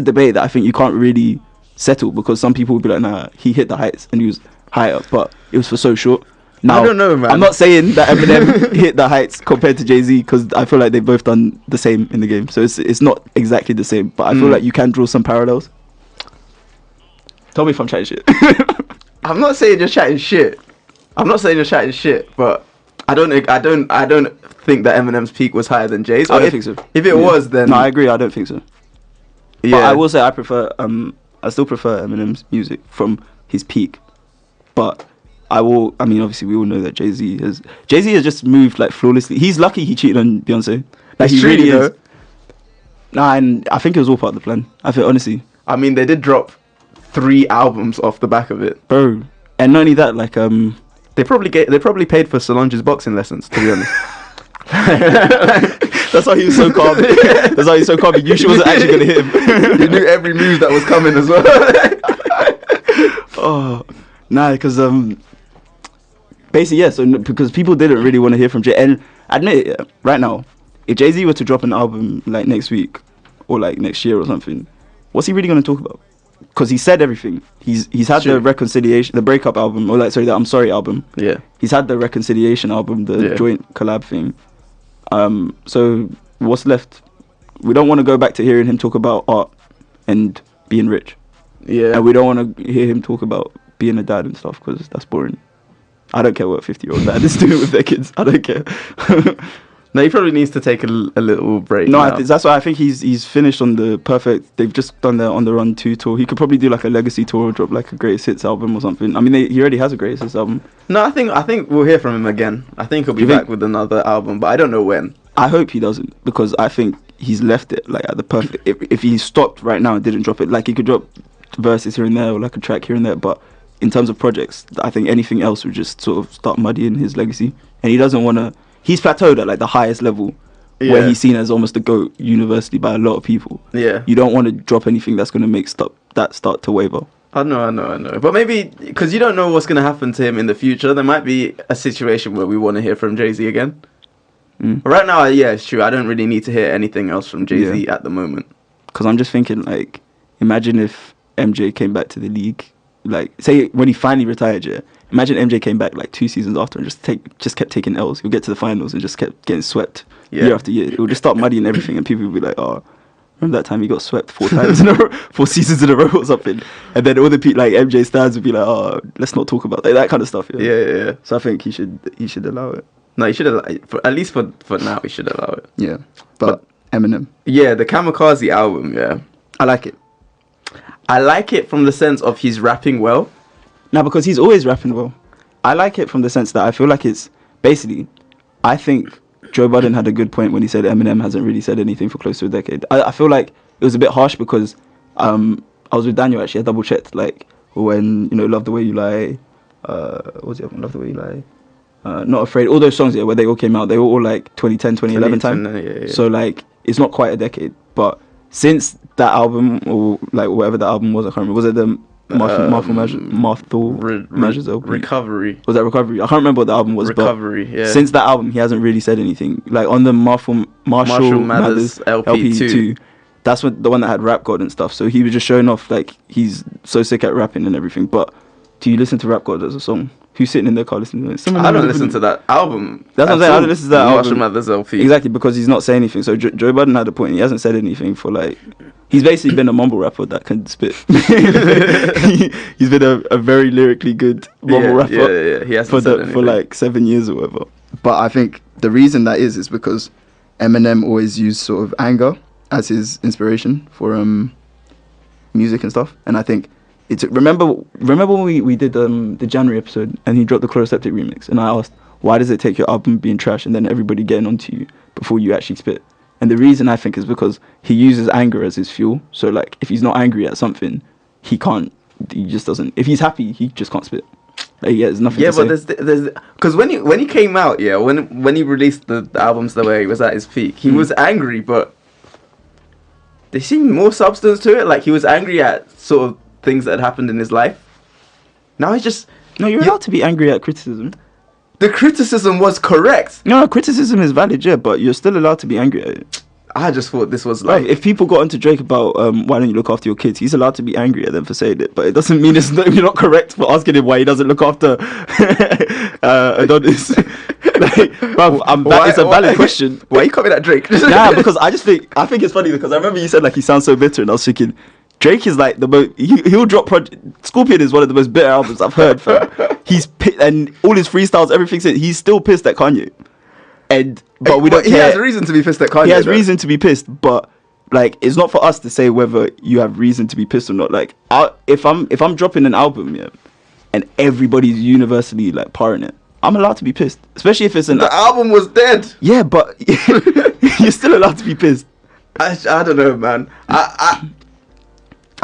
debate that I think you can't really settle, because some people would be like, nah, he hit the heights and he was higher, but it was for so short. Now, I don't know, man. I'm not saying that Eminem hit the heights compared to Jay-Z, because I feel like they've both done the same in the game. So it's not exactly the same, but I feel like you can draw some parallels. Tell me if I'm chatting shit. I'm not saying you're chatting shit. But I don't think that Eminem's peak was higher than Jay's. I don't think so. If it was, then no, I agree. I don't think so. Yeah, but I will say I still prefer Eminem's music from his peak. But obviously we all know that Jay-Z has just moved like flawlessly. He's lucky he cheated on Beyonce. Like he really is. Nah, and I think it was all part of the plan. I think honestly. I mean, they did drop 3 albums off the back of it, bro. And not only that, like they probably paid for Solange's boxing lessons, to be honest. That's why he was so calm. That's why he's so calm. He knew she wasn't actually gonna hit him. He knew every move that was coming as well. Oh, nah, because basically so because people didn't really want to hear from Jay. And admit it, right now, if Jay-Z were to drop an album like next week or like next year or something, what's he really gonna talk about? Because he said everything. He's had the reconciliation, the breakup album, or like the I'm Sorry album. Yeah. He's had the reconciliation album, the joint collab thing. So what's left? We don't want to go back to hearing him talk about art and being rich. Yeah. And we don't want to hear him talk about being a dad and stuff, because that's boring. I don't care what 50-year-old dad is doing with their kids. I don't care. No, he probably needs to take a little break. No, that's why I think he's finished on the perfect. They've just done their On the Run 2 tour. He could probably do like a legacy tour, or drop like a greatest hits album or something. I mean, he already has a greatest hits album. No, I think we'll hear from him again. I think he'll be back with another album, but I don't know when. I hope he doesn't, because I think he's left it like at the perfect. If he stopped right now and didn't drop it, like he could drop verses here and there or like a track here and there, but in terms of projects, I think anything else would just sort of start muddying his legacy. And he doesn't want to. He's plateaued at like the highest level, where he's seen as almost the GOAT universally by a lot of people. Yeah, you don't want to drop anything that's going to make that start to waver. I know. But maybe, because you don't know what's going to happen to him in the future, there might be a situation where we want to hear from Jay-Z again. Right now, it's true. I don't really need to hear anything else from Jay-Z at the moment. Because I'm just thinking, like, imagine if MJ came back to the league. Like, say, when he finally retired, imagine MJ came back, like, 2 seasons after and just kept taking L's. He'll get to the finals and just kept getting swept year after year. It would just start muddying everything, and people would be like, oh... Remember that time he got swept 4 times in a row, 4 seasons in a row or something, and then all the people like MJ stands would be like, "Oh, let's not talk about that kind of stuff." Yeah. So I think he should allow it. No, he should allow it. At least for now, he should allow it. Yeah, but Eminem. Yeah, the Kamikaze album. Yeah, I like it. I like it from the sense of he's rapping well. Now, because he's always rapping well. I like it from the sense that I feel like it's basically, I think Joe Budden had a good point when he said Eminem hasn't really said anything for close to a decade. I feel like it was a bit harsh because I was with Daniel actually. I double checked like when Love the Way You Lie, what was the other one? Love the Way You Lie, Not Afraid. All those songs where they all came out, they were all like 2010, 2011 time. Yeah. So like it's not quite a decade, but since that album or like whatever that album was, I can't remember. Was it the Marthal Measures LP? Recovery. Was that Recovery? I can't remember what the album was. Recovery, but since that album, he hasn't really said anything. Like on the Marshall Mathers LP2, that's the one that had Rap God and stuff. So he was just showing off like he's so sick at rapping and everything. But do you listen to Rap God as a song? Who's sitting in their car listening to it? I don't listen to that album. That's what I'm saying. I don't listen to that album. Marshall Mathers LP. Exactly, because he's not saying anything. So Joe Budden had a point. He hasn't said anything for like... He's basically been a mumble rapper that can spit. He's been a very lyrically good mumble rapper. Yeah. He hasn't said anything for like 7 years or whatever. But I think the reason that is because Eminem always used sort of anger as his inspiration for music and stuff. And I think remember when we did the January episode and he dropped the Chloroseptic remix, and I asked, why does it take your album being trash and then everybody getting onto you before you actually spit? And the reason I think is because he uses anger as his fuel. So like if he's not angry at something, he just doesn't. If he's happy, he just can't spit. Like, there's nothing to say. But there's because when he came out, when he released the albums the way he was at his peak, he was angry, but there seemed more substance to it. Like he was angry at sort of things that had happened in his life. Now he's just... No, you're allowed to be angry at criticism. The criticism was correct. No, criticism is valid, but you're still allowed to be angry at it. I just thought this was like... If people got onto Drake about why don't you look after your kids, he's allowed to be angry at them for saying it, but it doesn't mean you're not correct for asking him why he doesn't look after Adonis. It's a valid question. Why are you coming at Drake? Nah, because I think it's funny because I remember you said like he sounds so bitter, and I was thinking Drake is like the most. He'll drop Scorpion is one of the most bitter albums I've heard. He's and all his freestyles, everything. He's still pissed at Kanye, but we don't care. He has reason to be pissed at Kanye. He has reason to be pissed, but like it's not for us to say whether you have reason to be pissed or not. Like if I'm dropping an album, and everybody's universally like parroting it, I'm allowed to be pissed, especially if it's the album was dead. Yeah, but you're still allowed to be pissed. I don't know, man.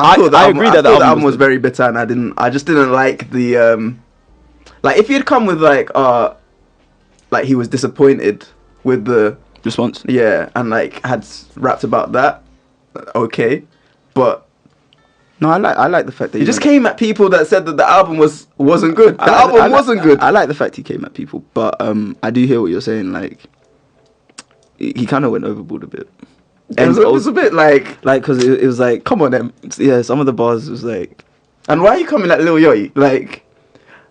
I agree that the album was very bitter, and I just didn't like the like if he had come with like he was disappointed with the response, and like had rapped about that, okay, but no, I like the fact that he just came at people that said that the album wasn't good. The album wasn't good. I like the fact he came at people, but I do hear what you're saying. Like he kind of went overboard a bit. It was a bit like because it was like, come on, M. Yeah, some of the bars was like, and why are you coming at Lil Yachty? Like,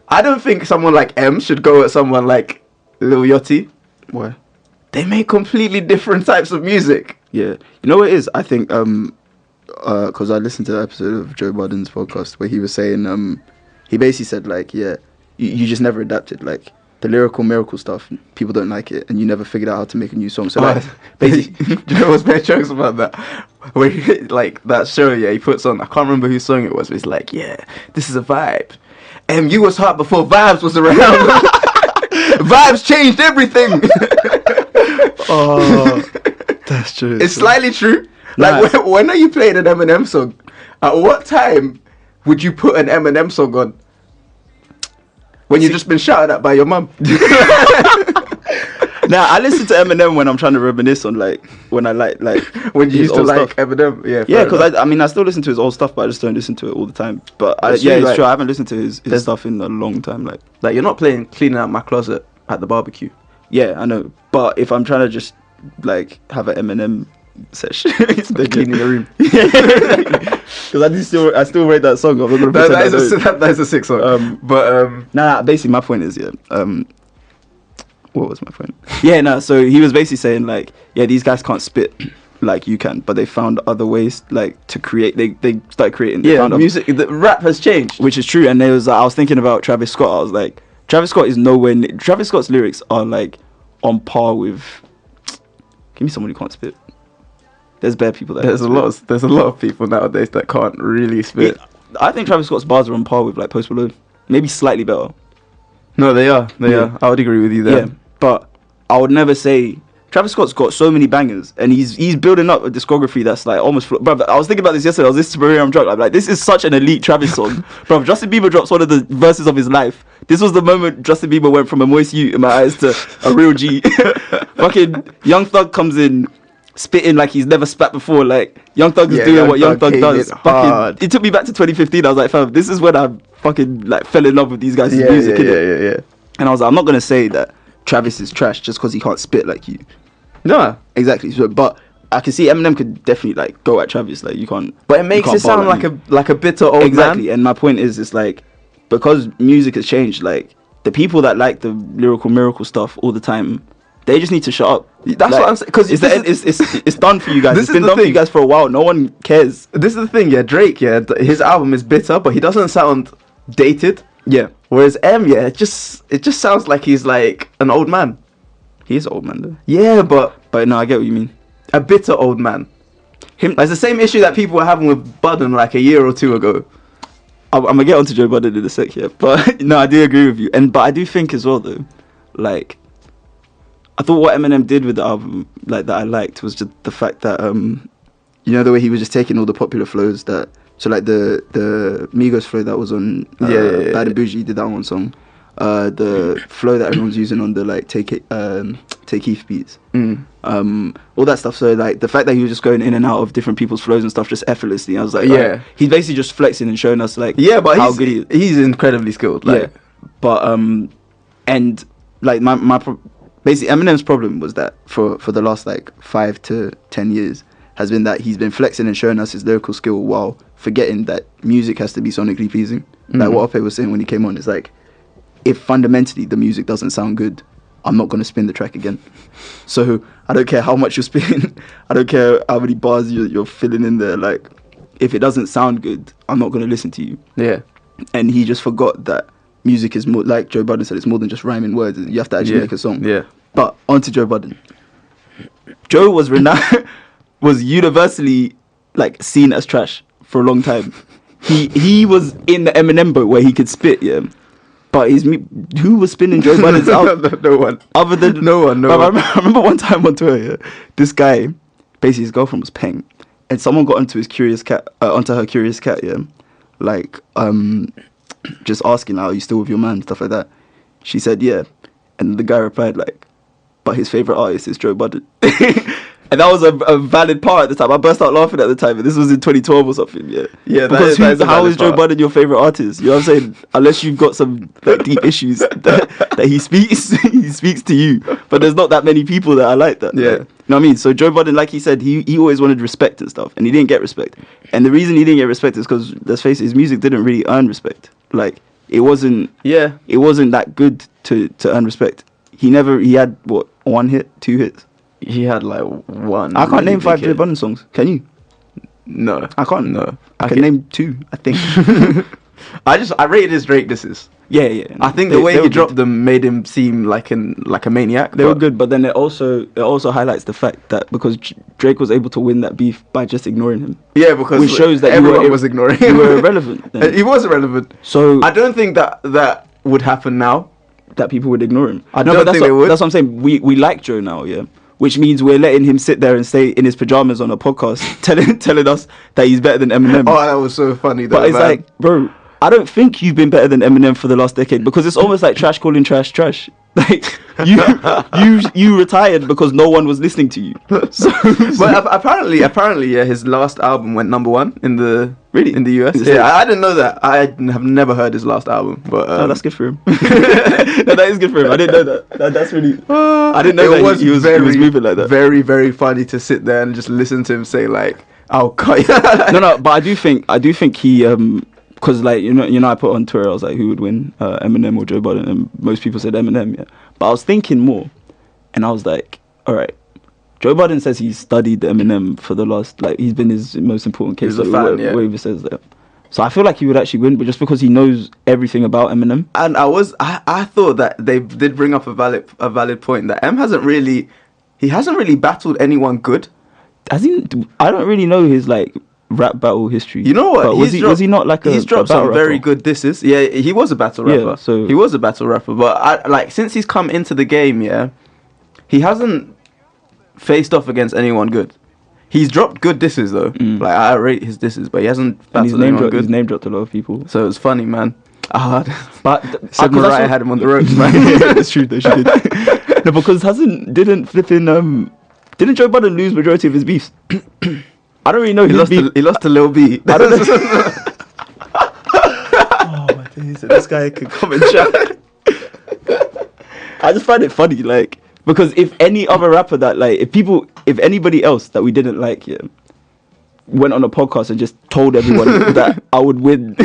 I don't think someone like M should go at someone like Lil Yachty. Why? They make completely different types of music. Yeah, you know what it is? I think because I listened to the episode of Joe Budden's podcast where he was saying he basically said like, you just never adapted. Like the lyrical miracle stuff, people don't like it, and you never figured out how to make a new song. So like, basically, do you know what's bad jokes about that? Where like that show, he puts on, I can't remember whose song it was, but it's like, this is a vibe. And you was hot before Vibes was around. Vibes changed everything. Oh, that's That's true. It's slightly true. Nah. Like, when are you playing an Eminem song? At what time would you put an Eminem song on? When you've just been shouted at by your mum. Nah, I listen to Eminem when I'm trying to reminisce on when I like when you used to like stuff. Eminem. Yeah, because I mean I still listen to his old stuff, but I just don't listen to it all the time. But it's true. I haven't listened to his stuff in a long time. Like you're not cleaning out my closet at the barbecue. Yeah, I know. But if I'm trying to just have an Eminem session, cleaning your room. Because I still rate that song. I'm not gonna that is a sick song. Nah. Basically, my point is what was my point? So he was basically saying these guys can't spit like you can, but they found other ways to create. They started creating. Music. The rap has changed, which is true. And I was thinking about Travis Scott. I was like, Travis Scott is nowhere. Travis Scott's lyrics are on par with. Give me someone who can't spit. There's bare people that. There's a lot of people nowadays that can't really spit. I think Travis Scott's bars are on par with Post Malone, maybe slightly better. No, they are. They are. I would agree with you there. Yeah, but I would never say Travis Scott's got so many bangers, and he's building up a discography that's almost. Bro, I was thinking about this yesterday. I was listening to Maria I'm Drunk. I'm like, this is such an elite Travis song. Bro, Justin Bieber drops one of the verses of his life. This was the moment Justin Bieber went from a moist U in my eyes to a real G. Fucking Young Thug comes in. Spitting like he's never spat before. Young Thug is doing what Young Thug does. It took me back to 2015. I was like, fam, this is when I fucking fell in love with these guys' music. Yeah. And I was like, I'm not gonna say that Travis is trash just because he can't spit like you. No, exactly. So, but I can see Eminem could definitely go at Travis. You can't. But it makes it sound like a bitter old man. Exactly. And my point is, it's because music has changed. The people that like the lyrical miracle stuff all the time. They just need to shut up. That's what I'm saying. Because it's done for you guys. It's been done for you guys for a while. No one cares. This is the thing, Drake, his album is bitter, but he doesn't sound dated. Yeah. Whereas it just sounds like he's an old man. He is an old man though. Yeah, but no, I get what you mean. A bitter old man. It's the same issue that people were having with Budden a year or two ago. I'm gonna get onto Joe Budden in a sec here, but no, I do agree with you. But I do think as well though, I thought what Eminem did with the album, that I liked, was just the fact that, the way he was just taking all the popular flows the Migos flow that was on Bad and Bougie, did that on one song. The flow that everyone's using on the Take Heath beats. All that stuff. So the fact that he was just going in and out of different people's flows and stuff just effortlessly. I was like, right. He's basically just flexing and showing us but how good he is. He's incredibly skilled. But basically, Eminem's problem was that for the last 5 to 10 years has been that he's been flexing and showing us his lyrical skill while forgetting that music has to be sonically pleasing. What Ope was saying when he came on is if fundamentally the music doesn't sound good, I'm not going to spin the track again. So I don't care how much you're spinning. I don't care how many bars you're filling in there. If it doesn't sound good, I'm not going to listen to you. Yeah. And he just forgot that music is more, like Joe Budden said, it's more than just rhyming words. You have to actually make a song. Yeah. But onto Joe Budden. Joe was renowned, was universally seen as trash for a long time. He was in the Eminem boat where he could spit, But who was spinning Joe Budden's album? No one. Other than no one. I remember one time on Twitter, this guy, basically his girlfriend was paying, and someone got onto his curious cat, onto her curious cat, just asking, are you still with your man, stuff like that. She said, yeah, and the guy replied but his favorite artist is Joe Budden. And that was a valid part at the time. I burst out laughing at the time, and this was in 2012 or something. Yeah. Because how is Joe Budden your favorite artist? You know what I'm saying? Unless you've got some deep issues that he speaks to you. But there's not that many people that are like that. Yeah. You know what I mean? So Joe Budden, like he said, he always wanted respect and stuff, and he didn't get respect. And the reason he didn't get respect is because, let's face it, his music didn't really earn respect. It wasn't that good to earn respect. He had what, 1 hit, 2 hits. He had one. I can't name 5 Joe Budden songs. Can you? No, I can't. No, I can name 2. I think. I rated his Drake disses. Yeah. I think the way he dropped them made him seem like a maniac. They were good, but then it also highlights the fact that because Drake was able to win that beef by just ignoring him. Yeah, because which shows that everyone was ignoring him. You were irrelevant. Then. He was irrelevant. So I don't think that would happen now. That people would ignore him. I don't think they would. That's what I'm saying. We like Joe now, yeah. which means we're letting him sit there and stay in his pajamas on a podcast, telling us that he's better than Eminem. Oh, that was so funny, though. But it's like, bro, I don't think you've been better than Eminem for the last decade, because it's almost like trash calling trash. Like you retired because no one was listening to you. But apparently, yeah, his last album went #1 in the US. Yeah, I didn't know that. I have never heard his last album, but that's good for him. No, that is good for him. I didn't know that. That's really. I didn't know that he was moving like that. Very, very funny to sit there and just listen to him say like, "I'll cut." No, but I do think he because like you know I put on Twitter, I was like, who would win, Eminem or Joe Budden, and most people said Eminem. Yeah, but I was thinking more, and I was like, all right, Joe Budden says he's studied Eminem for the last, like, he's been his most important case. He's a fan, yeah. Whatever says that. So I feel like he would actually win, but just because he knows everything about Eminem. And I thought that they did bring up a valid point that hasn't really battled anyone good. I don't really know his like rap battle history. You know what? Was he not like he's dropped some very good disses. Yeah, he was a battle rapper. Yeah, so he was a battle rapper. But since he's come into the game, yeah, he hasn't faced off against anyone good. He's dropped good disses though. Like I rate his disses, but he hasn't battled anyone good. He's name dropped a lot of people, so it's funny, man. But said Mariah had him on the ropes, man. It's true though, she did. No, because didn't Joe Budden lose majority of his beefs? I don't really know. He lost to Lil B. I don't know. Oh my days! This guy could come and chat. I just find it funny, like, because if any other rapper that like, if anybody else that we didn't like, yeah, went on a podcast and just told everyone that I would win,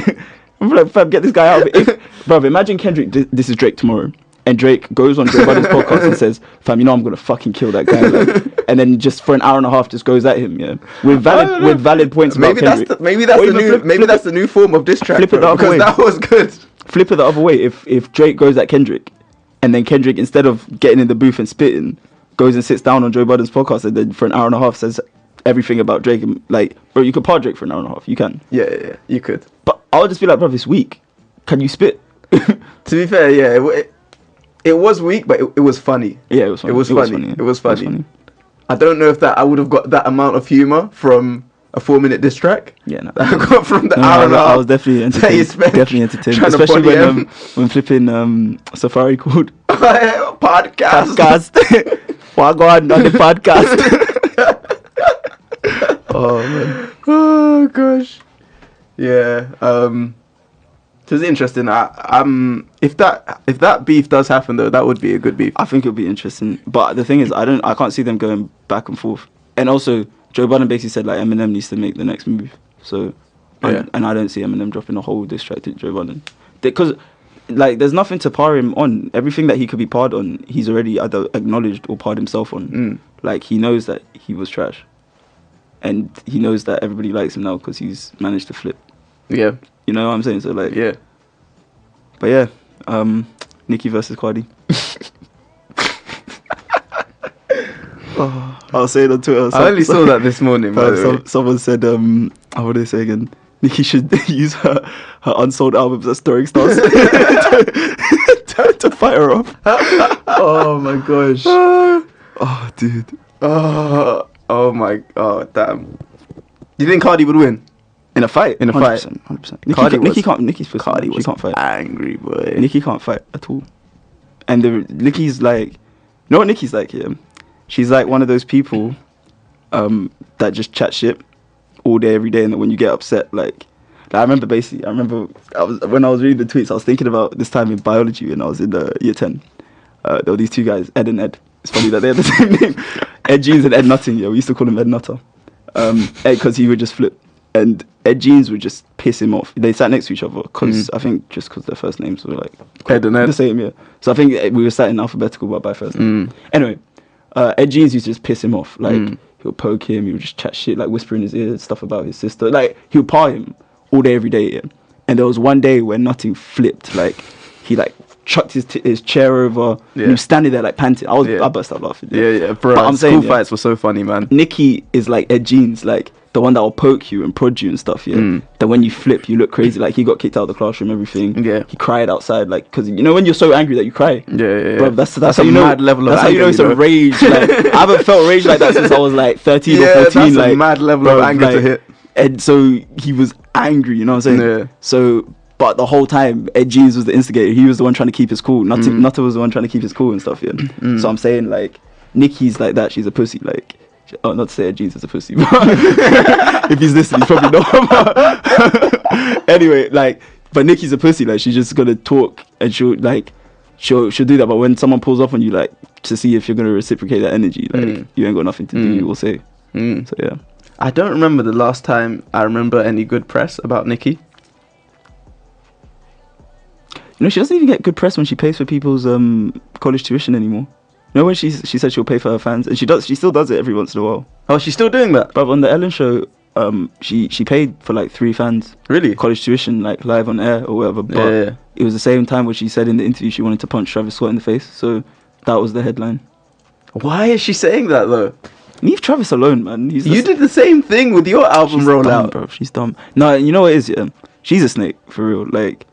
I'm like, fam, get this guy out of it. Bro, imagine Kendrick. This is Drake tomorrow. And Drake goes on Joe Budden's podcast and says, fam, you know I'm going to fucking kill that guy. Like, and then just for an hour and a half just goes at him, yeah. With valid points about Kendrick. Maybe that's the new form of diss track. Flip it the other way. That was good. Flip it the other way. If Drake goes at Kendrick, and then Kendrick, instead of getting in the booth and spitting, goes and sits down on Joe Budden's podcast and then for an hour and a half says everything about Drake. And, like, bro, you could part Drake for an hour and a half. You can. Yeah, you could. But I'll just be like, bro, this week, can you spit? To be fair, yeah. It was weak, but it was funny. Yeah, it was funny. It was funny. I don't know if I would have got that amount of humour from a 4-minute diss track. Yeah, no. I got from the hour and a half. I was definitely entertained. Especially when flipping Safari called podcast. Wagwan on the podcast. Oh man. Oh gosh. Yeah. So it's interesting. If that beef does happen though, that would be a good beef. I think it'll be interesting. But the thing is, I can't see them going back and forth. And also, Joe Budden basically said like Eminem needs to make the next move. So, and I don't see Eminem dropping a whole diss track to Joe Budden, because like there's nothing to par him on. Everything that he could be parred on, he's already either acknowledged or parred himself on. Like he knows that he was trash, and he knows that everybody likes him now because he's managed to flip. Yeah. You know what I'm saying? So like, yeah. But yeah, Nicki versus Cardi. I'll say it on Twitter. I only saw that this morning. Someone said, what did they say again? Nicki should use her unsold albums as throwing stars to fight her off. Oh my gosh. Oh, dude. Oh my god, damn. You think Cardi would win? In a fight? 100%. Nicki's pissed. Cardi she can't fight. Angry boy. Nicki can't fight at all. And Nicki's like, you know what Nicki's like here? She's like one of those people that just chat shit all day, every day, and then when you get upset, like I remember when I was reading the tweets, I was thinking about this time in biology when I was in year 10. There were these two guys, Ed and Ed. It's funny that they had the same name. Ed Jeans and Ed Nutting. Yeah, we used to call him Ed Nutter. Ed, because he would just flip. And Ed Jeans would just piss him off. They sat next to each other because I think just because their first names were like Ed and Ed. The same, yeah. So I think we were sat in alphabetical but by first name. Anyway, Ed Jeans used to just piss him off. Like he would poke him, he would just chat shit, like whisper in his ear stuff about his sister. Like he would par him all day, every day. Yeah. And there was one day when nothing flipped. Like he like chucked his chair over. Yeah. He was standing there like panting. I burst out laughing. Yeah. Bro, I'm saying fights were so funny, man. Nicki is like Ed Jeans, like. the one that will poke you and prod you and stuff, then when you flip, you look crazy. Like, he got kicked out of the classroom, everything. Yeah. He cried outside, like, because, you know, when you're so angry that you cry. Yeah. Bro, that's a mad level of anger. That's how you know it's a rage. Like, I haven't felt rage like that since I was, like, 13 or 14. That's like, a mad level of anger to hit. And so, he was angry, you know what I'm saying? Yeah. So, but the whole time, Ed Jeans was the instigator. He was the one trying to keep his cool. Nutter was the one trying to keep his cool and stuff, yeah. So, I'm saying, like, Nikki's like that. She's a pussy, like... Oh, not to say Jesus is a pussy, but if he's listening, he's probably not. Anyway, like, but Nikki's a pussy. Like, she's just gonna talk and she'll do that. But when someone pulls up on you, like, to see if you're gonna reciprocate that energy, like, you ain't got nothing to do. You will say. So yeah. I don't remember the last time I remember any good press about Nikki. You know, she doesn't even get good press when she pays for people's college tuition anymore. You know when she said she'll pay for her fans, and she still does it every once in a while. Oh, she's still doing that? But on the Ellen show, she paid for like 3 fans. Really? College tuition, like live on air or whatever. But it was the same time where she said in the interview she wanted to punch Travis Scott in the face. So that was the headline. Why is she saying that though? Leave Travis alone, man. You did the same thing with your album rollout. Dumb, bro. She's dumb. No, you know what it is, yeah? She's a snake, for real. Like,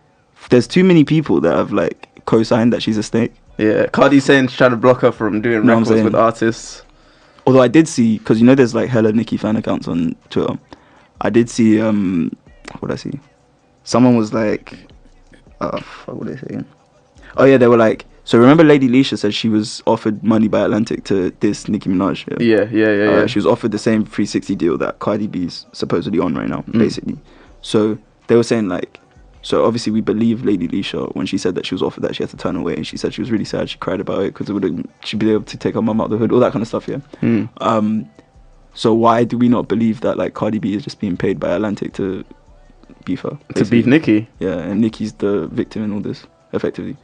there's too many people that have like co-signed that she's a snake. Yeah, Cardi's saying she's trying to block her from doing records with artists. Although I did see, because you know there's like hella Nicki fan accounts on Twitter. I did see, what did I see? Someone was like, what were they saying? Oh yeah, they were like, so remember Lady Leisha said she was offered money by Atlantic to diss Nicki Minaj? Yeah. She was offered the same 360 deal that Cardi B's supposedly on right now, basically. So they were saying like, so obviously we believe Lady Leisha when she said that she was offered that she had to turn away, and she said she was really sad. She cried about it because she'd be able to take her mum out of the hood, all that kind of stuff. Yeah. So why do we not believe that like Cardi B is just being paid by Atlantic to beef her? Basically. To beef Nicki? Yeah, and Nicki's the victim in all this, effectively.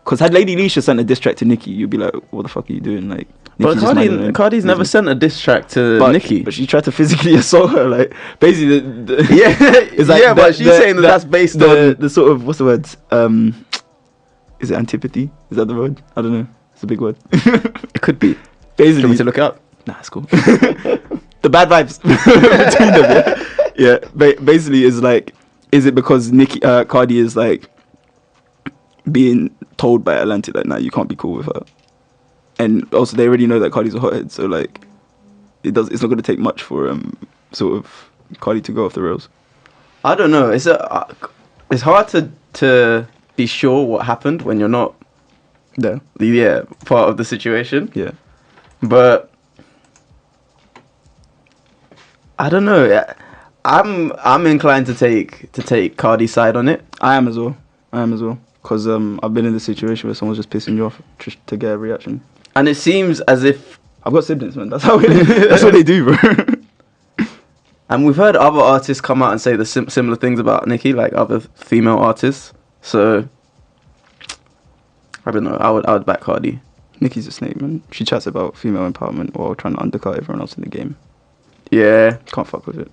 Because had Lady Leisha sent a diss track to Nicki, you'd be like, what the fuck are you doing? Like, but Cardi's never sent a diss track to Nicki. But she tried to physically assault her, like, basically it's like but she's saying that's based on the sort of, what's the word? Is it antipathy? Is that the word? I don't know. It's a big word. It could be. Basically, do you want me to look it up? Nah, it's cool. The bad vibes between them. Yeah. Basically, is like, is it because Cardi is like being told by Atlantic like, nah, you can't be cool with her, and also they already know that Cardi's a hothead, so like it's not going to take much for sort of Cardi to go off the rails. I don't know. It's hard to be sure what happened when you're not part of the situation. Yeah, but I don't know. I'm inclined to take Cardi's side on it. I am as well. Because I've been in this situation where someone's just pissing you off just to get a reaction. And it seems as if... I've got siblings, man. That's what they do, bro. And we've heard other artists come out and say the similar things about Nicki, like other female artists. So, I don't know. I would back Cardi. Nicki's a snake, man. She chats about female empowerment while trying to undercut everyone else in the game. Yeah. Can't fuck with it.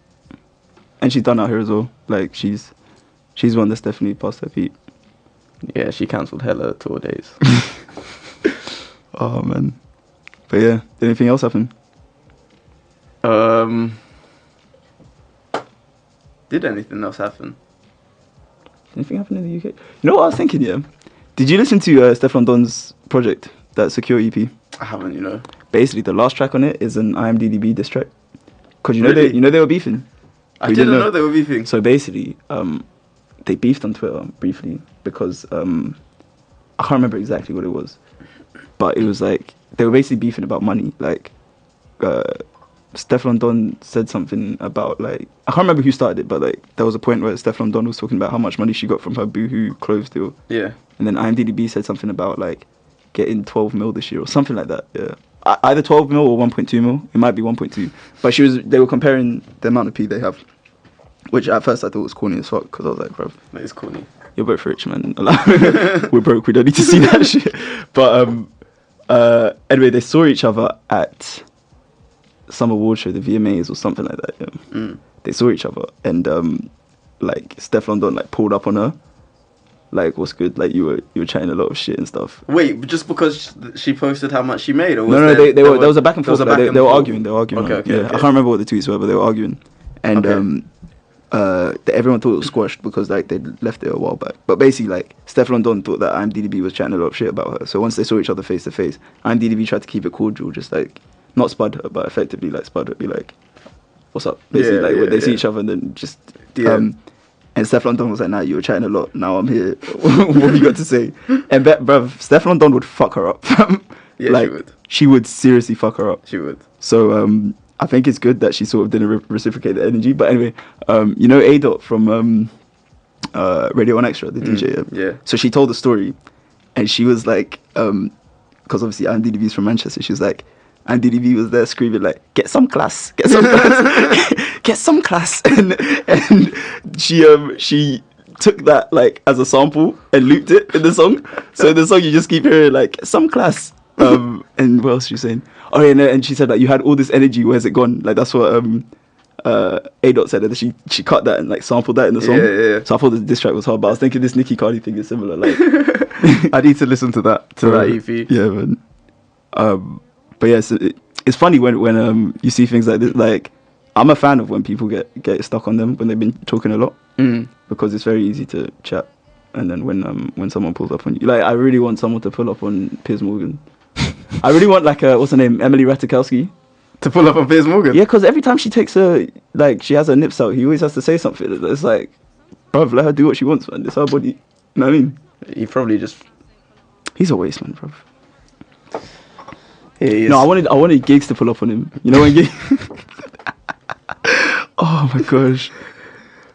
And she's done out here as well. Like, she's one that's definitely past her feet. Yeah, she cancelled hella tour days. Oh, man. But yeah, did anything else happen? Did anything else happen? Anything happen in the UK? You know what I was thinking, yeah? Did you listen to Stefflon Don's project, that Secure EP? I haven't, you know. Basically, the last track on it is an IMDb diss track. Because Really? they were beefing. I didn't know they were beefing. So basically, they beefed on Twitter briefly because I can't remember exactly what it was, but it was like they were basically beefing about money. Like Stefflon Don said something about, like, I can't remember who started it, but like there was a point where Stefflon Don was talking about how much money she got from her Boohoo clothes deal. Yeah. And then IMDb said something about like getting 12 mil this year or something like that. Yeah. Either 12 mil or 1.2 mil. It might be 1.2. But they were comparing the amount of P they have. Which at first I thought was corny as fuck, because I was like, bro, that is corny. You're both rich, man. We're broke. We don't need to see that shit. But anyway, they saw each other at some award show, the VMAs or something like that. Yeah. They saw each other, and like Stefflon Don like pulled up on her, like, what's good? Like, you were chatting a lot of shit and stuff. Wait, just because she posted how much she made, or was no, there was a back and forth. They were arguing. Okay. I can't remember what the tweets were, but they were arguing, and everyone thought it was squashed because like they left it a while back. But basically, like, Stefflon Don thought that IMDb was chatting a lot of shit about her. So once they saw each other face to face, IMDb tried to keep it cordial, just like not spud her, but effectively like spud her, be like, "What's up?" Basically, they see each other and then just and Stefflon Don was like, "Nah, you were chatting a lot. Now I'm here. What have you got to say?" And bruv, Stefflon Don would fuck her up. Yeah, like, she would. She would seriously fuck her up. She would. So I think it's good that she sort of didn't reciprocate the energy. But anyway, you know A-Dot from Radio 1 Extra, the DJ. Yeah. So she told the story, and she was like, because obviously IMDb is from Manchester. She was like, IMDb was there screaming like, "Get some class, get some class, get some class," and she took that like as a sample and looped it in the song. So in the song you just keep hearing like, "Some class." And what else she saying? Oh yeah, and she said like, "You had all this energy, where's it gone?" Like that's what A-Dot said, that she cut that and like sampled that in the song. Yeah. So I thought the diss track was hard, but I was thinking this Nicki Cardi thing is similar. Like, I need to listen to that EP. Yeah, man. But yeah, so it's funny when you see things like this. Like, I'm a fan of when people get stuck on them when they've been talking a lot, because it's very easy to chat, and then when someone pulls up on you, like I really want someone to pull up on Piers Morgan. I really want like what's her name, Emily Ratajkowski, to pull up on Piers Morgan. Yeah, because every time she takes she has her nips out, he always has to say something. It's like, bruv, let her do what she wants, man. It's her body. You know what I mean? He probably just... He's a waste, man, bruv. Yeah, no, I wanted Gigs to pull up on him. You know when Gigs... Oh my gosh.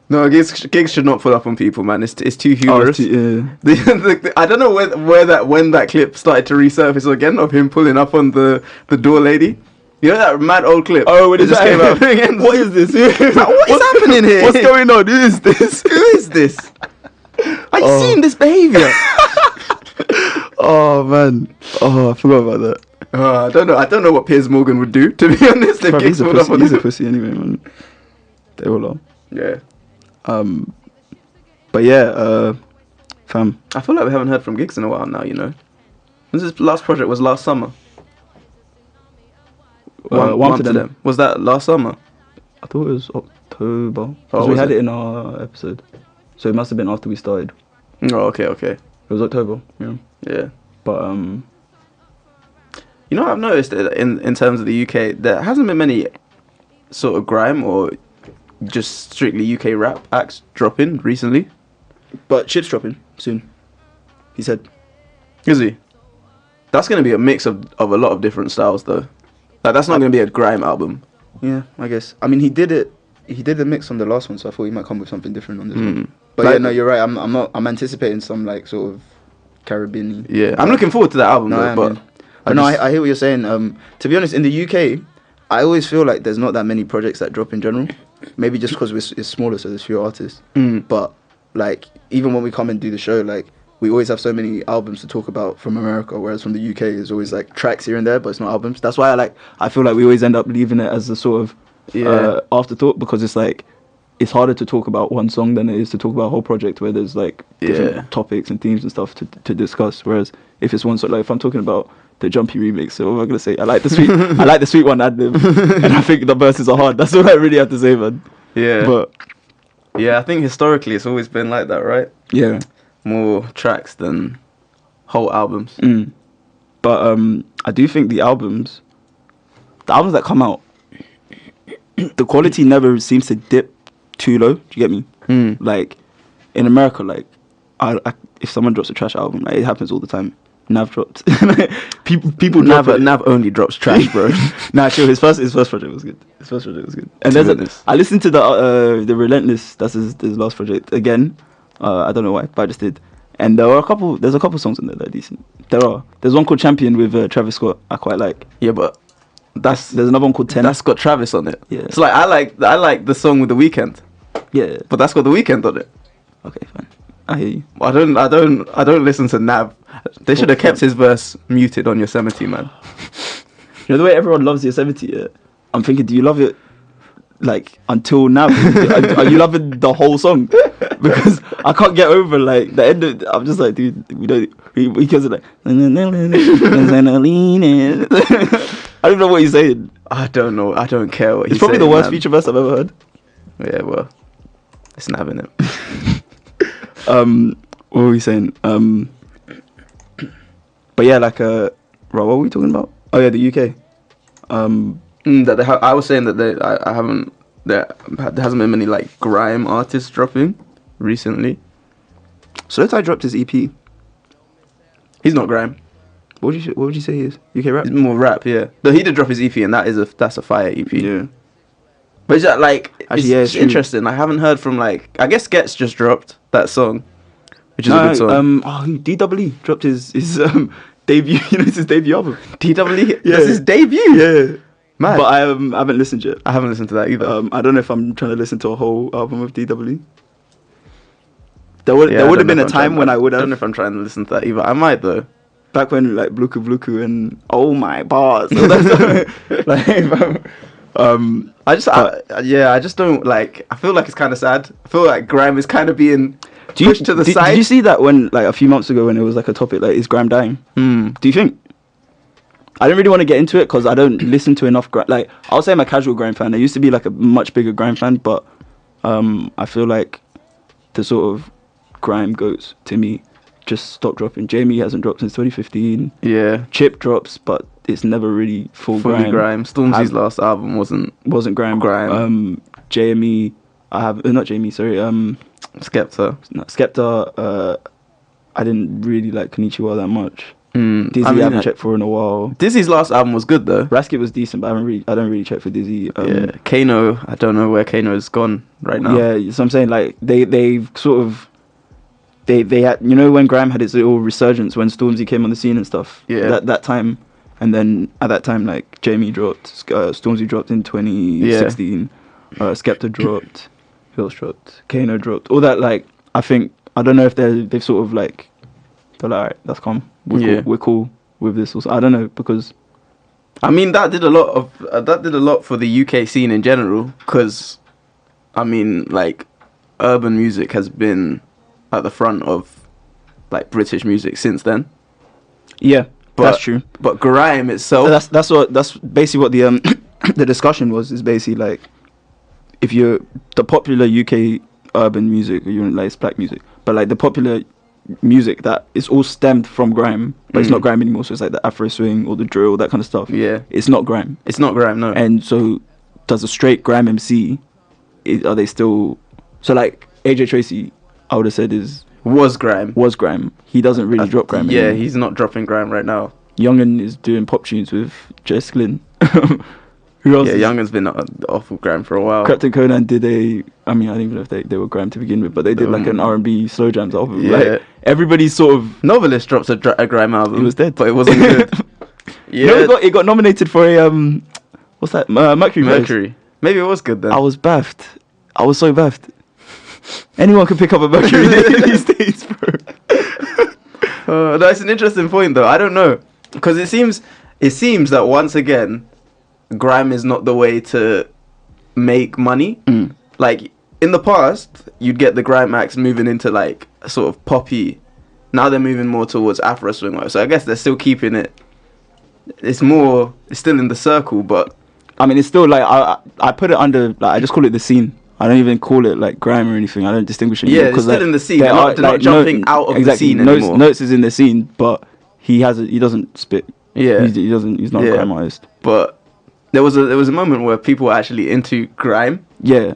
No, Gigs should not pull up on people, man. It's too humorous. Yeah. I don't know when that clip started to resurface again of him pulling up on the door lady. You know that mad old clip? Oh, when it just came out. What is this? What is happening here? What's going on? Who is this? Who is this? Are you seeing this behaviour? Oh man. Oh, I forgot about that. I don't know what Piers Morgan would do, to be honest. If he's a pussy anyway, man. They all are. Yeah. But yeah, fam. I feel like we haven't heard from Gigs in a while now, you know. His last project was last summer. One to them. Was that last summer? I thought it was October. Because we had it in our episode. So it must have been after we started. Oh, okay. It was October, yeah. Yeah. But, you know what I've noticed in terms of the UK, there hasn't been many sort of grime or just strictly UK rap acts dropping recently. But Chip's dropping soon, he said. Is he? That's going to be a mix of a lot of different styles though. Like, that's not going to be a grime album. Yeah, I guess. I mean, he did the mix on the last one, so I thought he might come with something different on this one. But yeah, no, you're right. I'm anticipating some like sort of Caribbean. Yeah, I'm looking forward to that album though. I hear what you're saying. To be honest, in the UK, I always feel like there's not that many projects that drop in general. Maybe just because it's smaller, so there's fewer artists. But like, even when we come and do the show, like, we always have so many albums to talk about from America, whereas from the UK, there's always like tracks here and there, but it's not albums. That's why I feel like we always end up leaving it as a sort of afterthought, because it's like, it's harder to talk about one song than it is to talk about a whole project where there's like different topics and themes and stuff to discuss. Whereas if it's one song, like if I'm talking about the Jumpy remix, so what am I gonna say? I like the sweet one ad lib, and I think the verses are hard. That's all I really have to say, man. Yeah. But yeah, I think historically it's always been like that, right? Yeah. More tracks than whole albums. But I do think the albums that come out, the quality never seems to dip too low. Do you get me? Like in America, like I if someone drops a trash album, like, it happens all the time. Nav dropped. people drop it. Nav only drops trash, bro. Nah, sure. His first project was good. And I listened to the Relentless. That's his last project again. I don't know why, but I just did. And there's a couple songs in there that are decent. There's one called Champion with Travis Scott. I quite like. Yeah, but there's another one called 10. That's got Travis on it. Yeah. So like I like the song with The Weeknd. Yeah. But that's got The Weeknd on it. Okay, fine. I hear you. I don't listen to Nav. They should have kept his verse muted on Yosemite, man. You know the way everyone loves Yosemite, yeah? I'm thinking, do you love it like until now? Are you loving the whole song? because I can't get over like the end of. I'm just like, dude, we don't. We goes like. I don't know what he's saying. I don't know. I don't care what he's saying. It's probably the worst feature verse I've ever heard. Yeah, well, it's nabbing it. What were we saying? But yeah, like what were we talking about? Oh yeah, the UK. I was saying that I haven't. There hasn't been many like grime artists dropping recently. Slow Tie dropped his EP. He's not grime. What would you say he is? UK rap? He's more rap, yeah. No, he did drop his EP, and that's a fire EP. Yeah. But it's like actually, it's interesting. I haven't heard from like I guess Gets just dropped that song, which is a good song. DWE dropped his debut. You know, it's his debut album. DWE, yeah, that's his debut. Yeah. Mad. But I haven't listened yet. I haven't listened to that either. I don't know if I'm trying to listen to a whole album of DWE. There would have been a time when I would have. I don't know if I'm trying to listen to that either. I might though. Back when like Bluku Bluku and oh my bars. I just don't like. I feel like it's kind of sad. I feel like grime is kind of being pushed to the side. Did you see that when like a few months ago when it was like a topic like is grime dying? Do you think? I didn't really want to get into it because I don't listen to enough grime. Like I'll say I'm a casual grime fan. I used to be like a much bigger grime fan, but I feel like the sort of grime goats to me just stopped dropping. Jamie hasn't dropped since 2015. Yeah. Chip drops, but it's never really fully grime. Stormzy's last album wasn't grime. JME, not Jamie. Sorry. Skepta. No, Skepta. I didn't really like Konnichiwa that much. Dizzy, I haven't checked for in a while. Dizzy's last album was good though. Rasket was decent, but I don't really check for Dizzy. Kano, I don't know where Kano's gone right now. Yeah, so I'm saying like they've sort of they had, you know, when grime had its little resurgence when Stormzy came on the scene and stuff. Yeah. That time, and then at that time like Jamie dropped, Stormzy dropped in 2016. Skepta dropped. Who else dropped? Kano dropped. All that like I don't know if they've sort of like they're like, alright, that's calm. We're cool with this. Also, I don't know because, I mean, that did a lot for the UK scene in general. Because, I mean, like, urban music has been at the front of like British music since then. Yeah, that's true. But grime itself, that's basically what the the discussion was. Is basically like if you're the popular UK urban music, or you're like it's black music, but like the popular music that is all stemmed from grime, but it's not grime anymore, so it's like the Afro swing or the drill, that kind of stuff. Yeah, it's not grime, no. And so does a straight grime MC, are they still, so like AJ Tracy I would have said was grime. He doesn't really drop grime anymore. He's not dropping grime right now. Youngin is doing pop tunes with Jess Glynn. Who else? Yeah, Youngin's been off of grime for a while. Captain Conan did I don't even know if they were grime to begin with, but they did like an R&B slow jams album. Yeah. Like, everybody's sort of... Novelist drops a grime album. He was dead. But it wasn't good. Yeah. You know, it got nominated for a... what's that? Mercury. Maybe it was good then. I was baffed. I was so baffed. Anyone can pick up a Mercury these days, bro. That's an interesting point though. I don't know. Because it seems that once again... grime is not the way to make money. Like in the past you'd get the grime acts moving into like sort of poppy. Now they're moving more towards Afro swing, so I guess they're still keeping it. It's still in the circle, but I mean it's still like I put it under like I just call it the scene. I don't even call it like grime or anything. I don't distinguish it. Yeah, it's still like, in the scene. They're not jumping out of the scene anymore. Notes is in the scene, but he doesn't spit. Yeah, he's not a grime artist. But there was a moment where people were actually into grime. Yeah,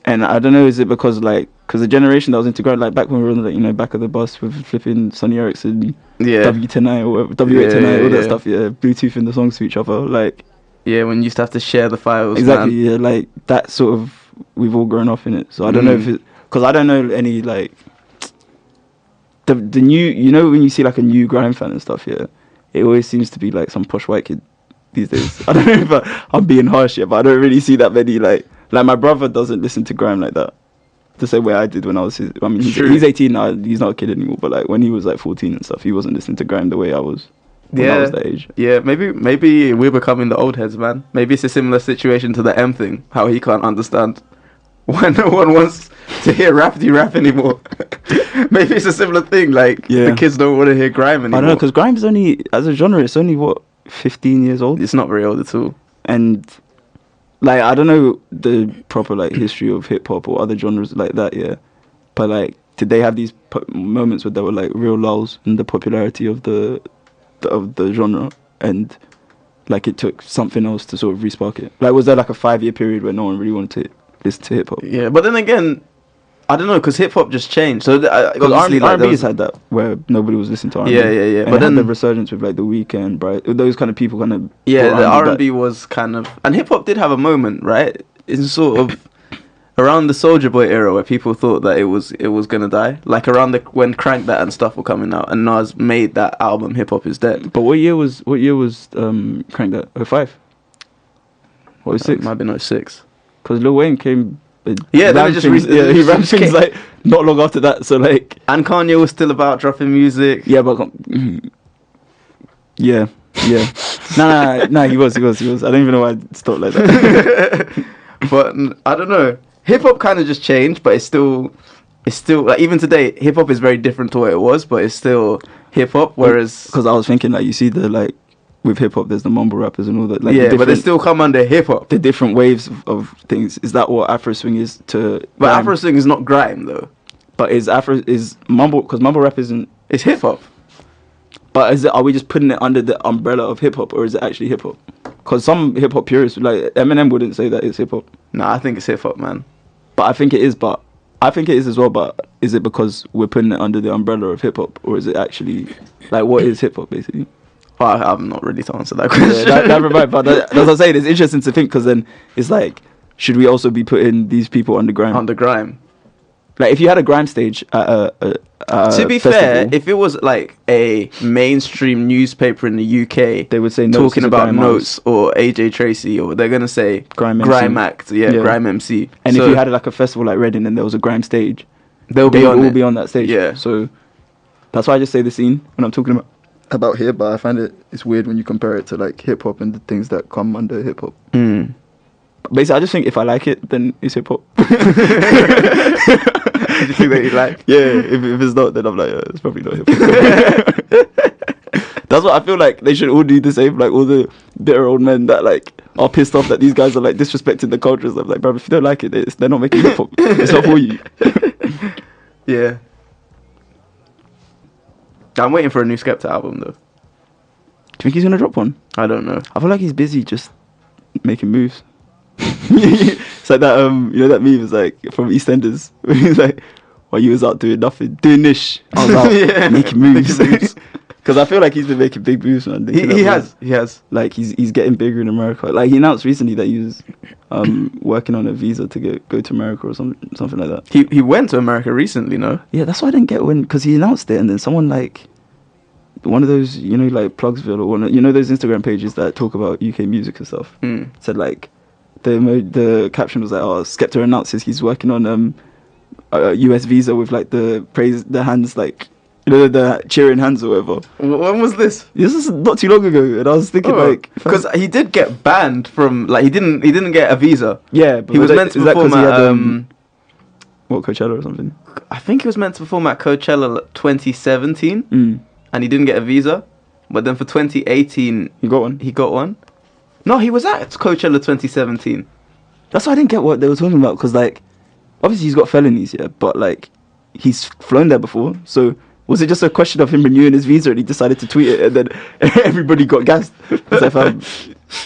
and I don't know, is it because the generation that was into grime, like back when we were on the back of the bus with flipping Sonny Erickson, W10i or whatever, W810i, all that stuff, Bluetooth in the songs to each other, like. Yeah, when you used to have to share the files. Exactly, man. Yeah, like that sort of, we've all grown up in it. So I don't know if because I don't know any like, the new, when you see like a new grime fan and stuff, it always seems to be like some posh white kid. These days, I don't know if I'm being harsh here, but I don't really see that many like my brother doesn't listen to grime like that the same way I did when I was he's 18 now, he's not a kid anymore, but like when he was like 14 and stuff, he wasn't listening to grime the way I was when I was that age. Yeah, maybe we're becoming the old heads, man. Maybe it's a similar situation to the M thing, how he can't understand when no one wants to hear rappity rap anymore. Maybe it's a similar thing. Like the kids don't want to hear grime anymore. I don't know, because grime is only, as a genre, it's only what, 15 years old. It's not very old at all. And like I don't know the proper like history of hip hop or other genres like that. Yeah, but like did they have these moments where there were like real lulls in the popularity of the genre, and like it took something else to sort of respark it? Like was there like a 5-year period where no one really wanted to listen to hip hop? Yeah, but then again, I don't know, because hip hop just changed. So because R&B's had that where nobody was listening to R&B. Yeah. And but then the resurgence with like The Weeknd, right? Those kind of people kind of the R&B was kind of, and hip hop did have a moment, right? It's sort of around the Soulja Boy era where people thought that it was gonna die. Like around when Crank That and stuff were coming out, and Nas made that album Hip Hop Is Dead. But what year was Crank That? 05? What, 06? Might be 06. Because Lil Wayne came. He ramped things like not long after that. So like, and Kanye was still about dropping music. Yeah, but yeah. Nah. He was. I don't even know why I stopped like that. But I don't know. Hip hop kind of just changed, but it's still like even today, hip hop is very different to what it was, but it's still hip hop. Whereas, because I was thinking like you see the like. With hip hop, there's the mumble rappers and all that. Like yeah, but they still come under hip hop. The different waves of things. Is that what Afro swing is to? But grime? Afro swing is not grime though. But is mumble? Because mumble rap isn't. It's hip hop. But are we just putting it under the umbrella of hip hop, or is it actually hip hop? Because some hip hop purists, like Eminem, wouldn't say that it's hip hop. Nah, I think it's hip hop, man. But I think it is. But I think it is as well. But is it because we're putting it under the umbrella of hip hop, or is it actually like what is hip hop basically? Oh, I'm not ready to answer that question. Right, but that's what I'm saying. It's interesting to think because then it's like, should we also be putting these people under grime? Under grime. Like if you had a grime stage at to be fair, if it was like a mainstream newspaper in the UK, they would say talking about Notes or AJ Tracy, or they're gonna say Grime Act, Grime MC. And if you had like a festival like Reading and there was a grime stage, they would all be on that stage. Yeah. So that's why I just say the scene when I'm talking about here, but I find it's weird when you compare it to like hip hop and the things that come under hip hop. Basically, I just think if I like it, then it's hip hop. Do you think that you like? Yeah, if it's not, then I'm like, it's probably not hip hop. That's what I feel like they should all do the same. Like all the bitter old men that like are pissed off that these guys are like disrespecting the culture. I'm like, bro, if you don't like it, they're not making hip hop. It's not for you. Yeah. I'm waiting for a new Skepta album though. Do you think he's gonna drop one? I don't know. I feel like he's busy just making moves. It's like that that meme is like from EastEnders where he's like, while you was out doing nothing, doing this, I was out making moves. Because I feel like he's been making big moves, man. He has. Like he's getting bigger in America. Like he announced recently that he was working on a visa to go to America or something like that. He went to America recently, no? Yeah, that's why I didn't get because he announced it and then someone like one of those like Plugsville or those Instagram pages that talk about UK music and stuff said like the caption was like, oh, Skepta announces he's working on a US visa with like the hands like. The cheering hands or whatever. When was this? This is not too long ago, and I was thinking like because he did get banned from like he didn't get a visa. Yeah, but he was meant to perform at what, Coachella or something. I think he was meant to perform at Coachella 2017, and he didn't get a visa. But then for 2018, he got one. He got one. No, he was at Coachella 2017. That's why I didn't get what they were talking about because like obviously he's got felonies, yeah, but like he's flown there before, so. Was it just a question of him renewing his visa and he decided to tweet it and then everybody got gassed? Because I found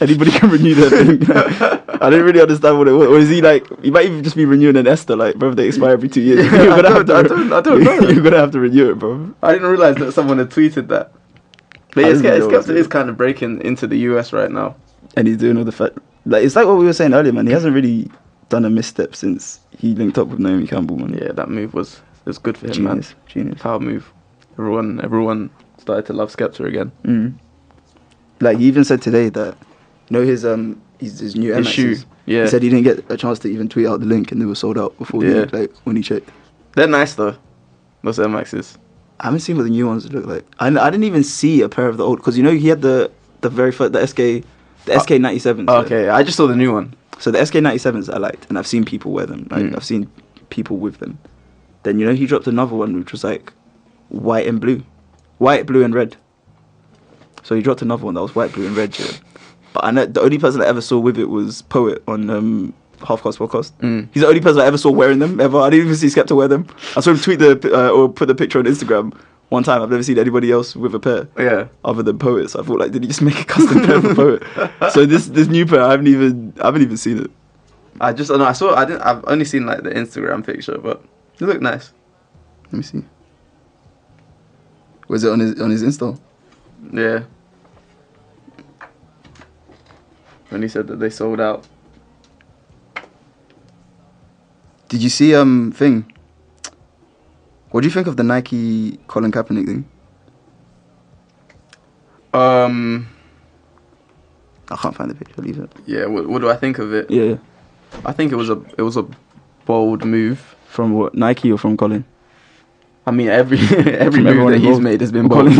anybody can renew their thing. I didn't really understand what it was. Or is he like, he might even just be renewing an Esther, like, bro, they expire every 2 years. I don't know. You're going to have to renew it, bro. I didn't realise that someone had tweeted that. But yeah, Skepta is kind of breaking into the US right now. And he's doing all the fact. Like, it's like what we were saying earlier, man. He hasn't really done a misstep since he linked up with Naomi Campbell, man. Yeah, that move was... It was good for him, man. Genius. Power move. Everyone started to love Skepta again. Like he even said today that his new Air Maxes. Yeah. He said he didn't get a chance to even tweet out the link and they were sold out before when he checked. They're nice though. Those Air Maxes. I haven't seen what the new ones look like. I didn't even see a pair of the old because he had the very first the SK 97s. Okay, I just saw the new one. So the SK97s I liked, and I've seen people wear them. Like I've seen people with them. Then he dropped another one which was like white, blue, and red. So he dropped another one that was white, blue, and red. Yeah. But I know the only person I ever saw with it was Poet on Half Cast Podcast. He's the only person I ever saw wearing them ever. I didn't even see Skepta wear them. I saw him tweet or put the picture on Instagram one time. I've never seen anybody else with a pair. Yeah. Other than Poet. So I thought, like, did he just make a custom pair for Poet? So this new pair, I haven't even seen it. I've only seen like the Instagram picture, but they look nice. Let me see. Was it on his Insta? Yeah. When he said that they sold out. Did you see thing? What do you think of the Nike Colin Kaepernick thing? I can't find the picture. Leave it. Yeah. What do I think of it? Yeah. I think it was a bold move. From what, Nike or from Colin? I mean, every move that he's made has been bold. He's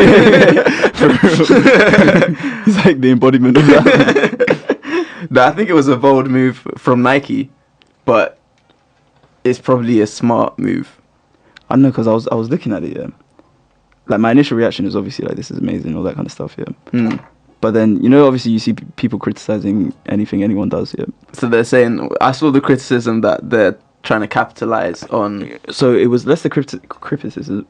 like the embodiment of that. No, I think it was a bold move from Nike, but it's probably a smart move. I don't know, because I was looking at it, yeah. Like, my initial reaction is obviously like, this is amazing, all that kind of stuff, yeah. But then, obviously you see people criticizing anything anyone does, yeah. So they're saying, I saw the criticism that they're trying to capitalize on. So it was less the criticism.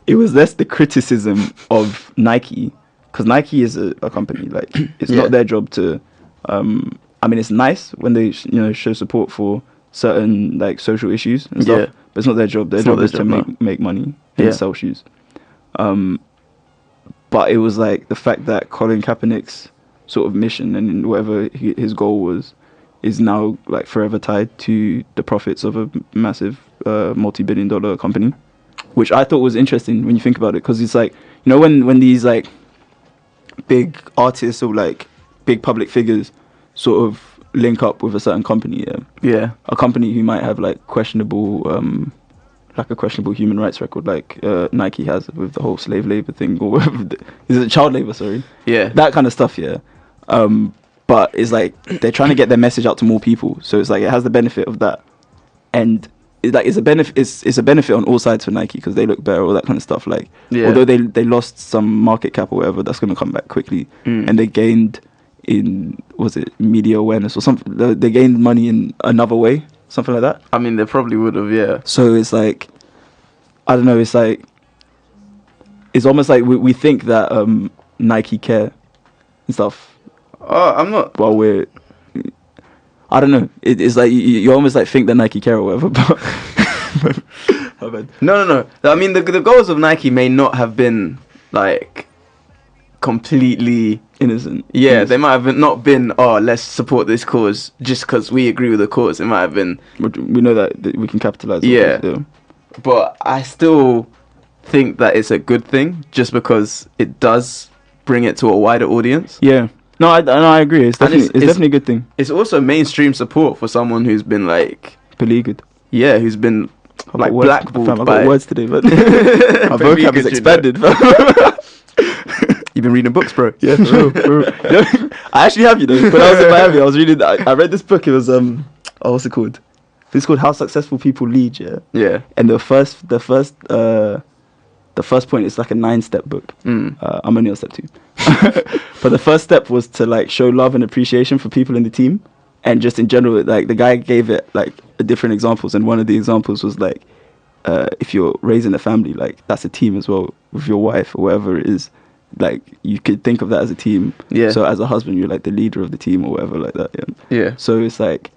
It was less the criticism of Nike, because Nike is a company. Like, it's not their job to. I mean, it's nice when they show support for certain like social issues and stuff, but it's not their job. Their job is to make money and sell shoes. But it was like the fact that Colin Kaepernick's sort of mission and whatever his goal was is now like forever tied to the profits of a massive multi-billion-dollar company, which I thought was interesting when you think about it, because it's like, when these like big artists or like big public figures sort of link up with a certain company, a company who might have like questionable human rights record, like Nike has with the whole slave labor thing, or is it child labor? Sorry, that kind of stuff, But it's like they're trying to get their message out to more people, so it's like it has the benefit of that, and it's a benefit on all sides for Nike, because they look better, all that kind of stuff. Like, although they lost some market cap or whatever, that's going to come back quickly, and they gained in media awareness or something. They gained money in another way, something like that. I mean, they probably would have, So it's like, I don't know. It's like, it's almost like we think that Nike care and stuff. Oh, I'm not. Well, I don't know. It's like you almost like think that Nike care or whatever, but No. I mean, the goals of Nike may not have been like completely innocent. Yeah, they might have not been. Oh, let's support this cause just because we agree with the cause. It might have been. We know that we can capitalize. Yeah, but I still think that it's a good thing, just because it does bring it to a wider audience. Yeah. No, I agree. It's definitely a good thing. It's also mainstream support for someone who's been like beleaguered. Yeah, who's been like blackballed. I've got words today, but my vocab is expanded. You've been reading books, bro? Yeah, for real. I actually have, When I was in Miami, I was reading. I read this book. It was what's it called? It's called How Successful People Lead. Yeah. And the first point is like a 9-step book. I'm only on step 2. But the first step was to like show love and appreciation for people in the team, and just in general, like the guy gave it like different examples, and one of the examples was like, if you're raising a family, like that's a team as well with your wife or whatever it is. Like you could think of that as a team. Yeah. So as a husband, you're like the leader of the team or whatever like that. Yeah. So it's like,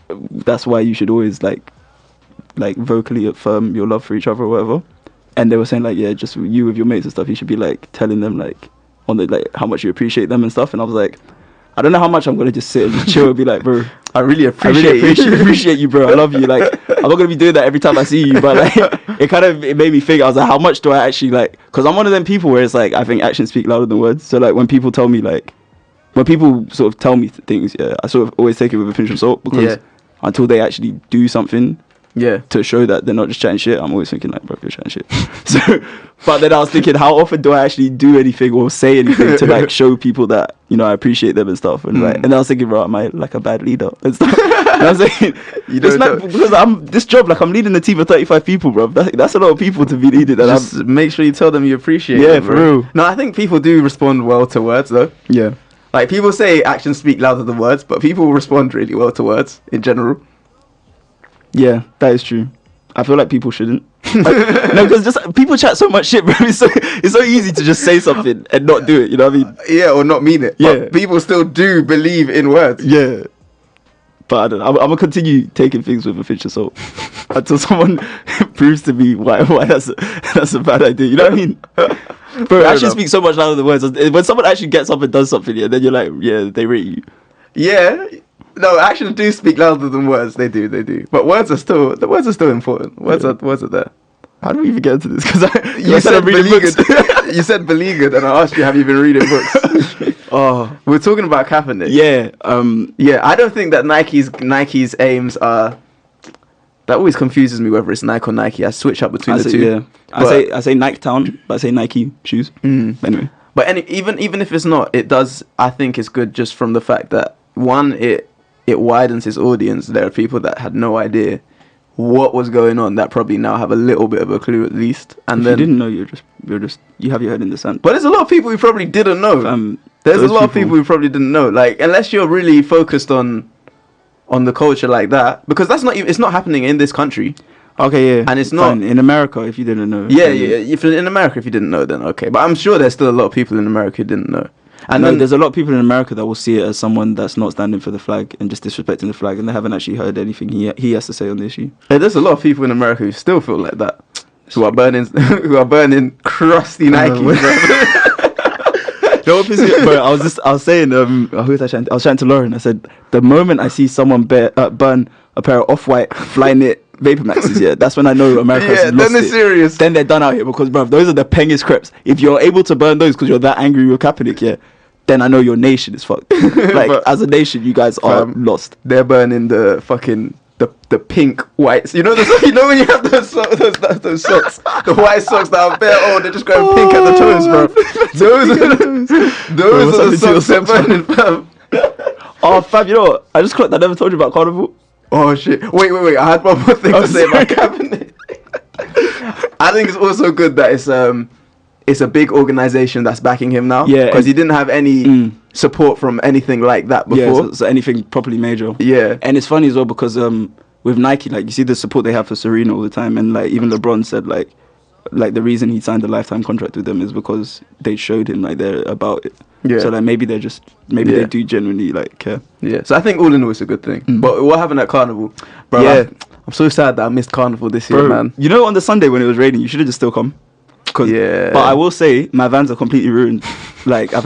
that's why you should always like vocally affirm your love for each other or whatever. And they were saying like, just you with your mates and stuff, you should be like telling them like on the like how much you appreciate them and stuff. And I was like, I don't know how much I'm gonna just sit and just chill and be like, bro, I really appreciate you, bro. I love you. Like, I'm not gonna be doing that every time I see you, but like, it made me think. I was like, how much do I actually like? Because I'm one of them people where it's like, I think actions speak louder than words. So like, when people tell me like, when people sort of tell me things, I sort of always take it with a pinch of salt, because until they actually do something, Yeah. To show that they're not just chatting shit. I'm always thinking like, bro, you're chatting shit. So, but then I was thinking, how often do I actually do anything or say anything to like show people that, you know, I appreciate them and stuff. And like, and I was thinking, bro, am I like a bad leader and stuff? And I was thinking, because I'm this job, like I'm leading a team of 35 people, bro. That's a lot of people to be leading. And just make sure you tell them you appreciate them. Yeah, for real. No, I think people do respond well to words though. Yeah. Like people say actions speak louder than words, but people respond really well to words in general. Yeah, that is true. I feel like people shouldn't. No, because just people chat so much shit, bro. It's so easy to just say something and not do it. You know what I mean? Yeah, or not mean it. Yeah, but people still do believe in words. Yeah, but I don't know. I'm gonna continue taking things with a pinch of salt until someone proves to me why that's a bad idea. You know what I mean? Bro, actions speak so much louder than words. When someone actually gets up and does something, yeah, then you're like, yeah, they rate you. Yeah. No, actions do speak louder than words. They do. But words are still important. Words are there. How do we even get into this? Because you said beleaguered. You said beleaguered, and I asked you, have you been reading books? Oh, we're talking about Kaepernick. Yeah. Yeah. I don't think that Nike's aims are. That always confuses me whether it's Nike or Nike. I switch up between the two. Yeah. I say Nike Town, but I say Nike shoes. Anyway. But even if it's not, it does. I think it's good just from the fact that one, it widens his audience. There are people that had no idea what was going on that probably now have a little bit of a clue at least. And then you didn't know, you have your head in the sand. But there's a lot of people who probably didn't know. There's a lot of people who probably didn't know. Like, unless you're really focused on the culture like that, because it's not happening in this country. Okay, yeah. And it's not in America if you didn't know. Yeah. If in America if you didn't know, then okay. But I'm sure there's still a lot of people in America who didn't know. And then there's a lot of people in America that will see it as someone that's not standing for the flag and just disrespecting the flag, and they haven't actually heard anything he has to say on the issue. Yeah, there's a lot of people in America who still feel like that, who are burning crusty Nike. No, bro, I was saying, who was I chatting to? I was chatting to Lauren. I said, the moment I see someone burn a pair of off-white Flyknit Vapor Maxes, yeah, that's when I know America's lost then they're serious. Then they're done out here, because, bro, those are the pengest creps. If you're able to burn those because you're that angry with Kaepernick, yeah, then I know your nation is fucked. Like, as a nation, you guys are lost. They're burning the fucking the pink whites. You know when you have those socks, the white socks that are bare old, they're just going pink at the toes, bro. Those are the socks they're burning, fam. Oh, fam, you know what? I just clocked. I never told you about Carnival. Oh shit! Wait! I had one more thing to say about Kaepernick. I think it's also good that it's a big organization that's backing him now. Yeah, because he didn't have any support from anything like that before. Yeah, so anything properly major. Yeah, and it's funny as well because with Nike, like, you see the support they have for Serena all the time, and like even LeBron said like the reason he signed a lifetime contract with them is because they showed him like they're about it. Yeah. So like maybe they do genuinely like care. Yeah. So I think all in all it's a good thing. But what happened at Carnival, bro? Yeah. I'm so sad that I missed Carnival this year, man. You know, on the Sunday when it was raining, you should have just still come. Yeah. But I will say my vans are completely ruined. Like I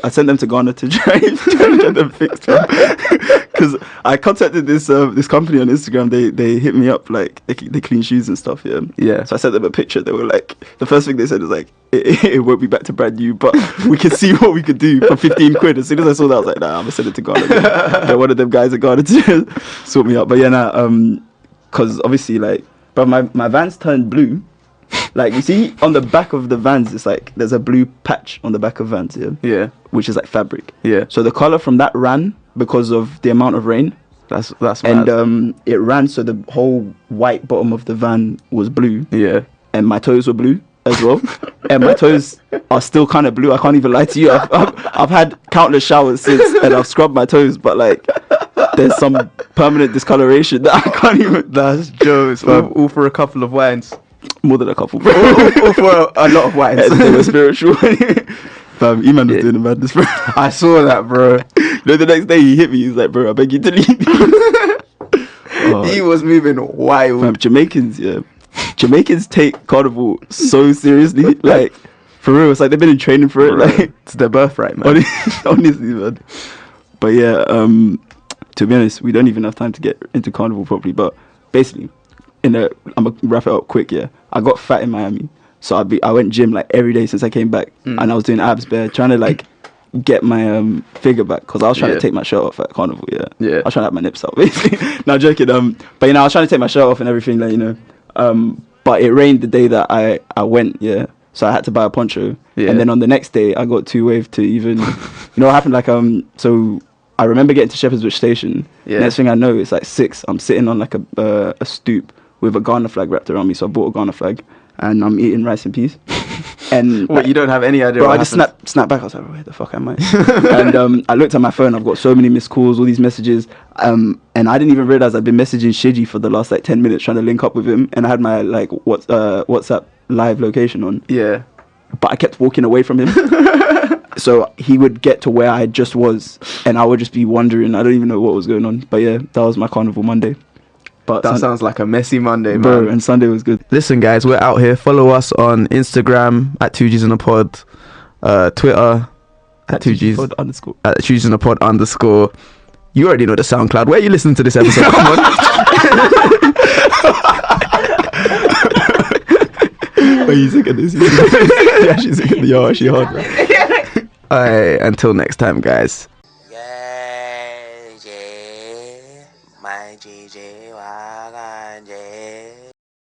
sent them to Ghana to try and get them fixed. Because I contacted this company on Instagram. They hit me up, like they clean shoes and stuff. Yeah. Yeah. So I sent them a picture. They were like, the first thing they said was like, it won't be back to brand new, but we can see what we could do for 15 quid. As soon as I saw that, I was like, nah, I'm gonna send it to Ghana. Get one of them guys at Ghana to sort me out. But yeah, because obviously, like, but my vans turned blue. Like, you see on the back of the Vans, it's like there's a blue patch on the back of Vans, yeah, which is like fabric. Yeah. So the color from that ran because of the amount of rain. That's mad. And it ran so the whole white bottom of the van was blue. Yeah. And my toes were blue as well. And my toes are still kind of blue. I can't even lie to you. I've had countless showers since, and I've scrubbed my toes, but like there's some permanent discoloration that I can't even. That's jokes. All for a couple of wines. More than a couple, bro. Or for a lot of wines. They were spiritual. E-Man was doing the madness, bro. I saw that, bro. You know, the next day he hit me. He's like, bro, I beg you to leave. He was moving wild. Jamaicans take Carnival so seriously. Like, for real, it's like they've been in training for it. Like, it's their birthright, man. Honestly, man. But yeah, to be honest, we don't even have time to get into Carnival properly. But basically, I'm gonna wrap it up quick. Yeah, I got fat in Miami, so I went gym like every day since I came back, and I was doing abs bare, trying to like get my figure back because I was trying to take my shirt off at carnival. Yeah. I was trying to have my nips out basically. No, joking. But I was trying to take my shirt off and everything, like, but it rained the day that I went. Yeah. So I had to buy a poncho. Yeah. And then on the next day, I got too waved to even, what happened? Like, so I remember getting to Shepherd's Bush Station. Yeah. Next thing I know, it's like 6. I'm sitting on like a stoop with a Ghana flag wrapped around me. So I bought a Ghana flag and I'm eating rice and peas. And what, you don't have any idea? Bro, I just snapped back. I was like, where the fuck am I? And I looked at my phone. I've got so many missed calls, all these messages. And I didn't even realize I'd been messaging Shiji for the last like 10 minutes trying to link up with him. And I had my like WhatsApp live location on. Yeah. But I kept walking away from him. So he would get to where I just was, and I would just be wondering. I don't even know what was going on. But yeah, that was my carnival Monday. But that sounds like a messy Monday, man. Bro, and Sunday was good. Listen, guys, we're out here. Follow us on Instagram at 2Gs in a pod, Twitter at 2Gs _. At 2Gs in a pod _. You already know the SoundCloud. Where are you listening to this episode? Come on. Are you sick of this? Yeah, she's sick of this. Yo, she hard, man. Alright, until next time, guys. My GG,